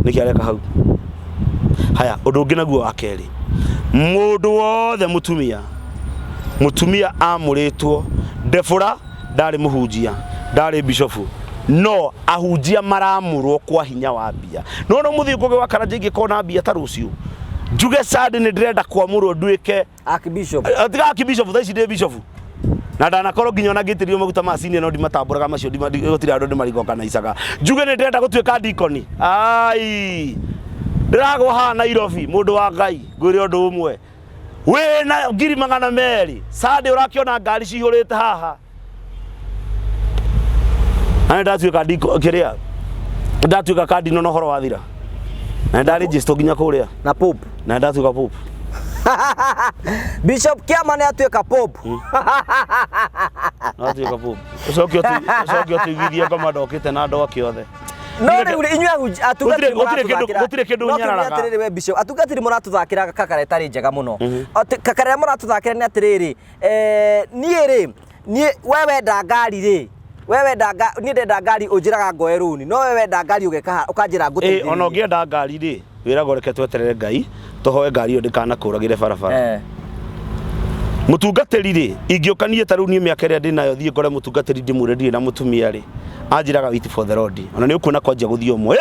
niki areka hau haya undu ungi naguo wa keri mundu wothe mutumia amuritwo ndefura ndari muhunjia ndari bishofu no ahunjia maramurwo kwa hinya wa mbia no muthii Ngugi wa Karanja ingikona mbia ta rucio njuge Sadi ni ndirenda kwamurwo nduike Archbishop atiga Archbishop thaici ndi bishop na ndanakorwo nginya ona ngitirio maguta macini no ndimatamburaga macio gutiri andu ndimarigo kana icaga njuge ni ndirenda gutuika deacon ai ndirago ha Nairobi mundu wa Ngai ngwire undu umwe wena 200,000 Sadi urakiona ngari cihurite haha ana ndatuika diko kiria ndatuika kadi no horo wathira na ndaregister nginya kuria na Pope na ndatuika Pope Bishop Kiama ni atuika Pope atuika Pope ucokio tuigithia kama ndokite na ndoke othe no ni uri inywa atugatiri gutire kindu nyararaga atiriri we Bishop atugatiri muratuthakira kakare tari njega muno kakare muratuthakira ni atiriri ni wewe ndangari ri wewe ndanga ni ndenda ngari unjiraga ngoeruni no wewe ndangari ugeka ukanjira nguteithia ona ngienda ngari ri wirago reke tweterere Ngai tuhoe ngari ndikana kuragire barabara mutungatiri ri ingiukanie taru nie miaka ria ndinayo thie ngore mutungatiri ndimure ndire na mutumia ri anjiraga wait for the Lord ona ni ukuna kwanja guthio mwe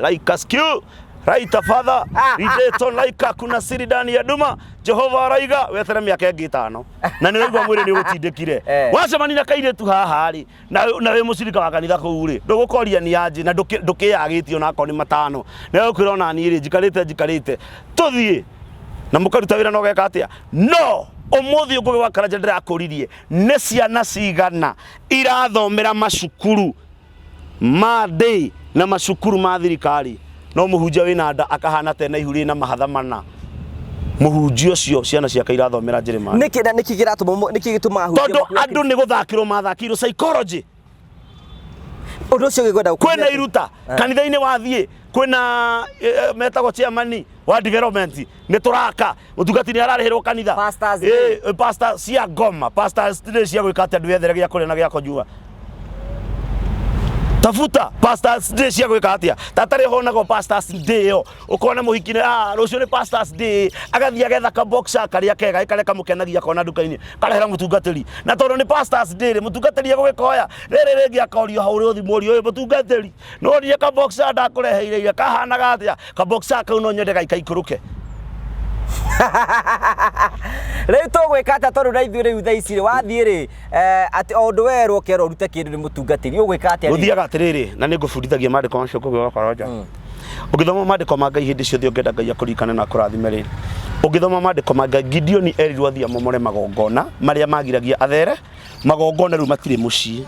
like askew right father rideton like kuna siri ndani ya duma Jehova araiga wetere miaka ingi 5 na ni raigwa mwiri ni gutindikire wacemani na kaire tu haha ri na we mucirika wa kanitha kuu ri ndugukoria ni anje na ndukiyagitio na akoni 5 na ukwirona ni ri njikarite tuthie na mukaruta wira no geka atia no umuthi Ngugi wa Karanja ndirakuririe ni ciana cigana irathomera macukuru ma day na macukuru ma thirikari no muhunjia wina nda akahana tena ihuri na mahatha mana muhunjia ucio ciana ciaka irathomera Njirima niki giratuma niki gituma hujia tondu andu ni guthakirwo mathakirwo psychology undu ucio gigwenda kwena iruta kanitha-ini wathie kwena metago chairman wa development ni turaka mutungati ni ararihirwo kanitha pastors pastor cia ngoma pastors cia gwikate andu ethere gia kuria na gia kujua tafuta pastors day cia gwika atia tatari honago pastors day yo ukona muhikine rucio ni pastors day agathia getha ka boxa karia kega ikare kamukenagia kona duka-ini karehera mutungatiri na tondu ni pastors day mutungatiri agwikoya rere rengi akorio hauri thimuri uyu mutungatiri no nie ka boxa ndakureheire kahanaga atia ka boxa kau no nyende gaikaikuruke Rĩu tũgwĩka atĩa tondũ na ithuĩ rĩu thaa ici wathiĩ rĩ atĩ o ũndũ werwo ũkerwo ũrute kĩndũ nĩ mũtungatĩri ũgwĩka atĩa ũthiaga atĩrĩrĩ na nĩ ngũbundithagia maandĩko macio Ngugi wa Karanja ũngĩthoma maandĩko ma Ngai hĩndĩ ciothe ũngĩenda Ngai akũririkane na akũrathime rĩ ũngĩthoma maandĩko ma Ngai Gideon erirwo athia momore magongona marĩa magiragia athere magongona rĩu matirĩ mũciĩ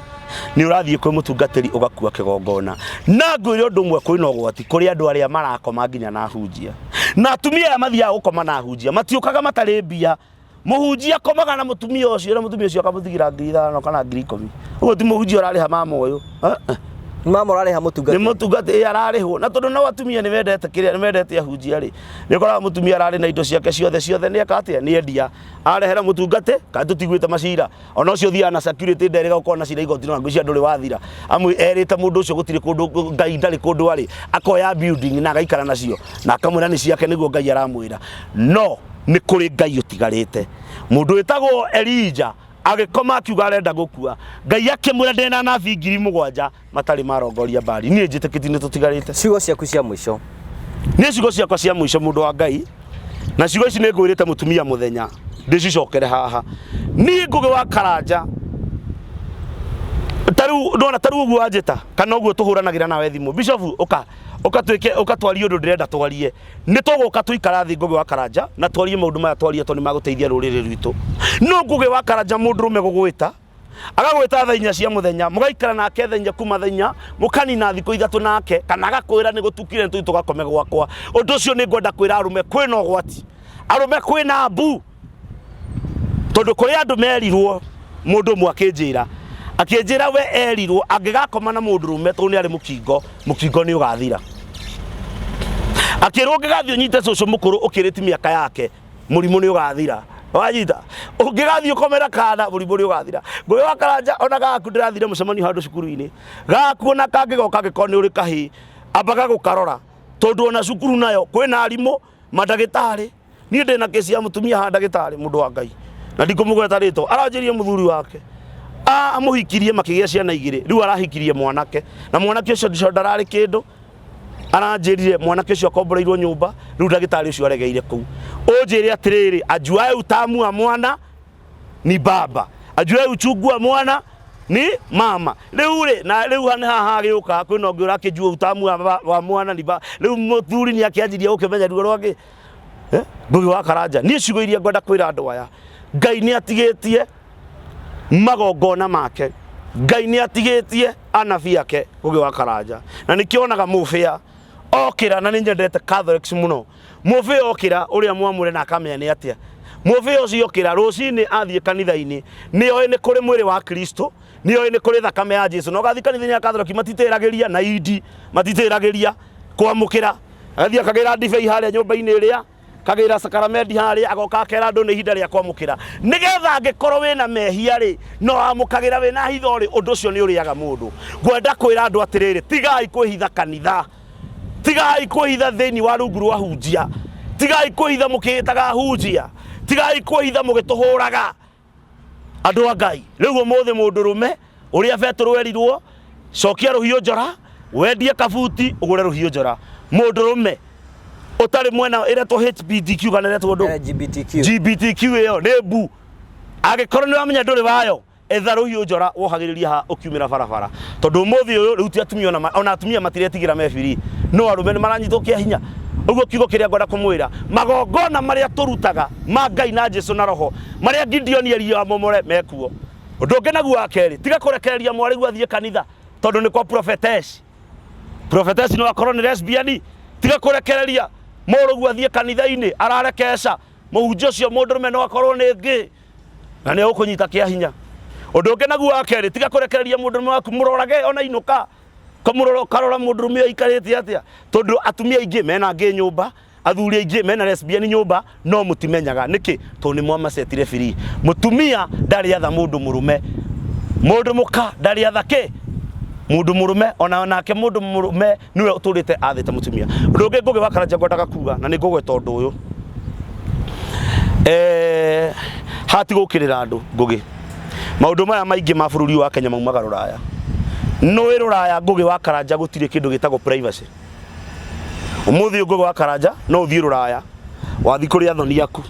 ni urathiĩ kwĩ mũtungatĩri ũgakua kĩgongona na ngwĩre ũndũ ũmwe kwĩna ũgwati kũrĩ andũ arĩa marakoma nginya na hunjia na atumia aya mathiaga gũkoma na hunjia matiũkaga matarĩ mbia mũhunjia akomaga na mũtumia ũcio na mũtumia ũcio akamũtigira 5,000 kana 10,000 ũguo ti mũhunjia ũrarĩha mama ũyũ mama ũrarĩha mũtungatĩri nĩ mũtungatĩri ararĩhwo na tondũ no atumia nĩ mendete kĩrĩa nĩ mendete ahunjia rĩ nĩ ũkoraga mũtumia ararĩ na indo ciake ciothe nĩ eka atĩa nĩ endia arehera mũtungate kana tũtiguĩte macira ona ũcio thiaga na security nderĩga gũkorwo na cira igoti no ngwĩcia ndũrĩ wathira amu erĩte mũndũ ũcio gũtirĩ kũndũ Ngai ndarĩ kũndũ arĩ akoya building na agaikara nacio na akamwĩra nĩ ciake nĩguo Ngai aramwĩra no nĩ kũrĩ Ngai ũtigarĩte mũndũ wĩtagwo Elijah agikoma akiuga arenda gũkua Ngai akĩmwĩra ndĩna nabii 7,000 matarĩ marongoria mbari niĩ njĩtĩkĩtie nĩ tũtigarĩte ciugo ciaku cia mũico nĩ ciugo ciakwa cia mũico mũndũ wa Ngai na ciugo ici nĩ ngwĩrĩte mũtumia mũthenya ndĩcicokere haha niĩ Ngugi wa Karanja taru ũguo wanjĩta kana ũguo tũhũranagĩra nawe thimũ Bishop ukatwarie ũndũ ndĩrenda twarie nĩ tũgũka tuikara thĩ Ngugi wa Karanja na twarie maũndũ maya twarie tondũ nĩ magũteithia rũrĩrĩ rwitũ no Ngugi wa Karanja mũndũrũme gũgwĩta agagwĩta thaa 4 cia mũthenya mũgaikara nake thaa 4 kuma thaa 4 mũkanina thikũ 3 nake kana agakwĩra nĩ gũtukire nĩ tũgakome gwakwa ũndũ ũcio nĩ ngwenda kwĩra arũme kwĩna ũgwati arũme kwĩna mbu tondũ kũrĩ andũ merirwo mũndũ ũmwe akĩnjĩra we erirwo angĩgakoma na mũndũrũme tondũ nĩ arĩ mũkingo nĩ ũgathira akĩrwo ũngĩgathiĩ ũnyite cũcũ mũkũrũ ũkĩrĩti mĩaka yake mũrimũ nĩ ũgathira wanyita ũngĩgathiĩ ũkomera kana mũrimũ nĩ ũgathira Ngugi wa Karanja ona gaku ndĩrathire mũcemanio handũ cukuru-inĩ gaku ona kangĩgoka angĩkorwo nĩ ũrĩ kahĩĩ ambaga gũkarora tondũ ona cukuru nayo kwĩna arimũ mandagĩtarĩ niĩ ndĩna kesi ya mũtumia ha ndagĩtarĩ mũndũ wa Ngai na ndikũmũgweta rĩtwa aranjĩrie mũthuri wake amuhikirie makigia ciana igire riu arahikirie mwanake na mwanake ucio ndico ndarari kindu aranjirire mwanake ucio akomboreirwo nyumba riu ndagitari ucio aregeire kuu unjire atiriri ajuae utamu wa mwana ni baba ajuae uchungu wa mwana ni mama riu riu haha agiuka kwina ungi urakijua utamu wa mwana ni baba riu muthuri ni akianjiria ukimenya ruo rwake Ngugi wa Karanja ni ciugo iria ngwenda kwira andu aya Ngai ni atigitie magongona make Ngai ni atigitie anabii ake Ngugi wa Karanja na nikionaga mufia okira na ninyendete Catholics muno mufia okira uria mwamure na akamenya ni atia mufia ucio okira rucini athie kanitha-ini ni oe ni kuri mwiri wa Kristo ni oe ni kuri thakame ya Jesu no gathi kanitha-ini ya Catholic matitiragiria na idi matitiragiria kwamukira athie akagira ndibei haria nyumba-ini iria kagira sakramendi haria agoka akera andu ni ihinda ria kwamukira nigetha angikorwo wina mehia ri no amukagira wina hitho ri undu ucio ni uriaga mundu ngwenda kwira andu atiriri tigai kwihitha kanitha tigai kwihitha thiini wa rungu rwa hunjia tigai kwihitha mukitaga hunjia tigai kwihitha mugituhuraga andu a Ngai riu umuthi mundu rume uria Petro erirwo cokia ruhiu njora wendie kabuti ugure ruhiu njora mundu rume utari mwena ire to HBTQ kana ire to GBTQ iyo nebu agikorwo ni wamenya nduri bayo etha ruhiu njora wohagiriria ha ukiumira barabara tondu muthi uyu riu ti atumia ona atumia matiretigira mebiri no arume ni maranyitwo kia hinya uguo kiugo kiria ngwenda kumwira magongona maria turutaga ma Ngai na Jesu na roho maria Gideon eria momore mekuo undu ungi naguo akeri tiga kurekereria mwarigu athie kanitha tondu ni kwa prophetess no akorwo ni lesbian tiga kurekereria murugu athie kanitha-ini ararekesha muhunjia ucio mundu rume no akorwo ni ngi na ni ukunyita kia hinya undu ungi naguo akeri tiga kurekereria mundu rume waku murorage ona inuka kamuroro karora mundu rume aikarite atia tondu atumia ingi mena ngi nyumba athuri ingi mena lesbian nyumba no mutimenyaga niki tondu ni mwamasetire free mutumia ndari atha mundu murume mundu muka ndari atha ki mundu murume ona nake mundu murume niwe uturite athite mutumia undu ungi Ngugi wa Karanja ngwendaga kuga na ni ngugweta undu uyu hati gukirira andu Ngugi maundu maya maingi ma bururi wa Kenya maumaga Ruraya no Ruraya Ngugi wa Karanja gutire kindu gitagwo privacy umuthi Ngugi wa Karanja no uthie Ruraya wathi kuri athoni aku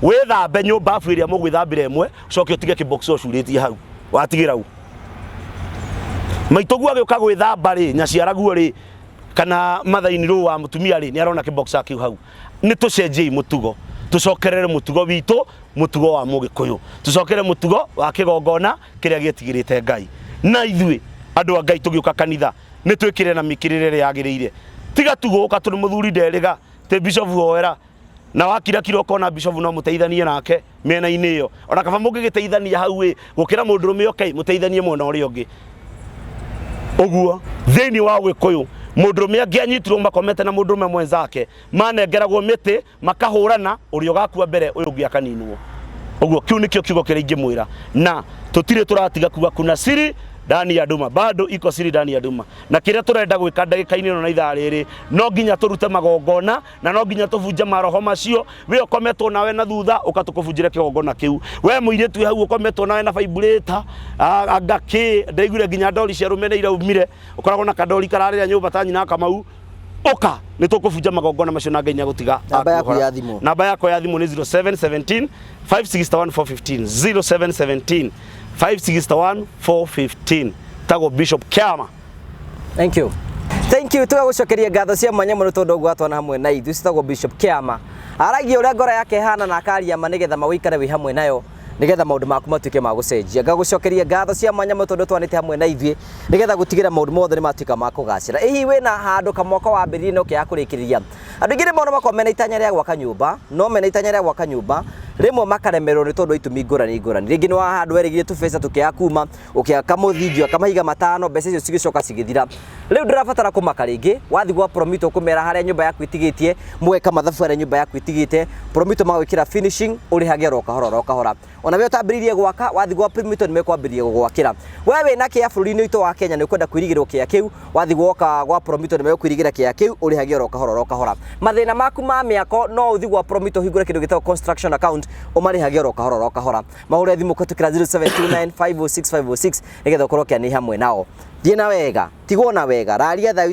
withambe nyumba afu iria mugwithambira imwe ucoke utige kibox ucuritie hau watigira u maitogu agioka gwithamba ri nyaciaraguo ri kana mathaini ru wa mutumia ri ni arona kibox akiu hau ni tucenjie mutugo tucokerere mutugo witu mutugo wa Mugikuyu tucokere mutugo wa kigongona kiria gietigirite Ngai na ithui andu a Ngai tugiuka kanitha ni twikire na mikirire ri yagiriire tiga tuguka turi muthuri nderiga te bishop hoera na wakira kiroko na bishop no muteithanie nake mena-ini iyo ona kaba mungigiteithania hau gukira mundu rume okay muteithanie mwena uri ungi uguo thiini wa Gikuyu mundu rume angianyitirwo makomete na mundu rume mwenzake manengeragwo miti makahurana uri ugakua mbere uyu ungi akaninwo uguo kiu nikio kiugo kiria ingimwira na tutire turatiga kuga kuna siri ndani ya nduma bado iko siri ndani ya nduma na kiria turenda gwika ndagika-ini no na ithaa riri no nginya turute magongona na no nginya tuvunje maroho macio we ukometwo nawe na thutha ukatukuvunjire kigongona kiu we muiretu hau ukometwo nawe na vibrator agaki ndaigure nginya ndori cia rume iraumire ukoragwo na kadori kararira nyumba ta nyina Kamau oka ni tukuvunja magongona macio na Ngai nya gutiga namba yako ya thimu ni 0717 561 415 0717 561 415 tago Bishop Kiama. Thank you tugagucokeria ngatho cia mwanya muno tondu gwatwana hamwe na ithu citagwo Bishop Kiama aragia uria ngoro yake hana na akaria manigetha mawikare wi hamwe nayo nigetha maundu maku matuike ma gucenjia ngagucokeria ngatho cia mwanya muno tondu twanite hamwe na ithuĩ nigetha gutigira maundu mothe ni matuika ma kugacira ihi wina handu kamwaka wa mbiriri no kia kurikiriria andu ingĩ mono makomena itanya ria gwaka nyumba no mena itanya ria gwaka nyumba rimwe makaremerwo ni tondu itumi ngurani ringi ni wa handu erigire tubesa tukia kuma ukiaka muthingio kamahiga matano mbeca icio cigicoka cigithira riu ndirabatara kumaka ringi wathi gwa Promito kumera haria nyumba yaku itigitie mweka mathabu haria nyumba yaku itigite Promito magwikira finishing urihage ro kahora ona we utambiririe gwaka wathi gwa Promito ni mekwambiririe gwakira wewe na kia bururi-ini witu wa Kenya ni kwenda kwirigirwo kia kiu wathi gwoka gwa Promito ni mekwirigira kia kiu urihage ro kahora mathina maku ma miako no uthi gwa Promito hingure kindu gitagwo construction account umarihage oro kahora mahure thimu kutukira 0729506506 nigetha ukorokia ni hamwe nao. Thiĩ na wega, tigwo na wega, raria tha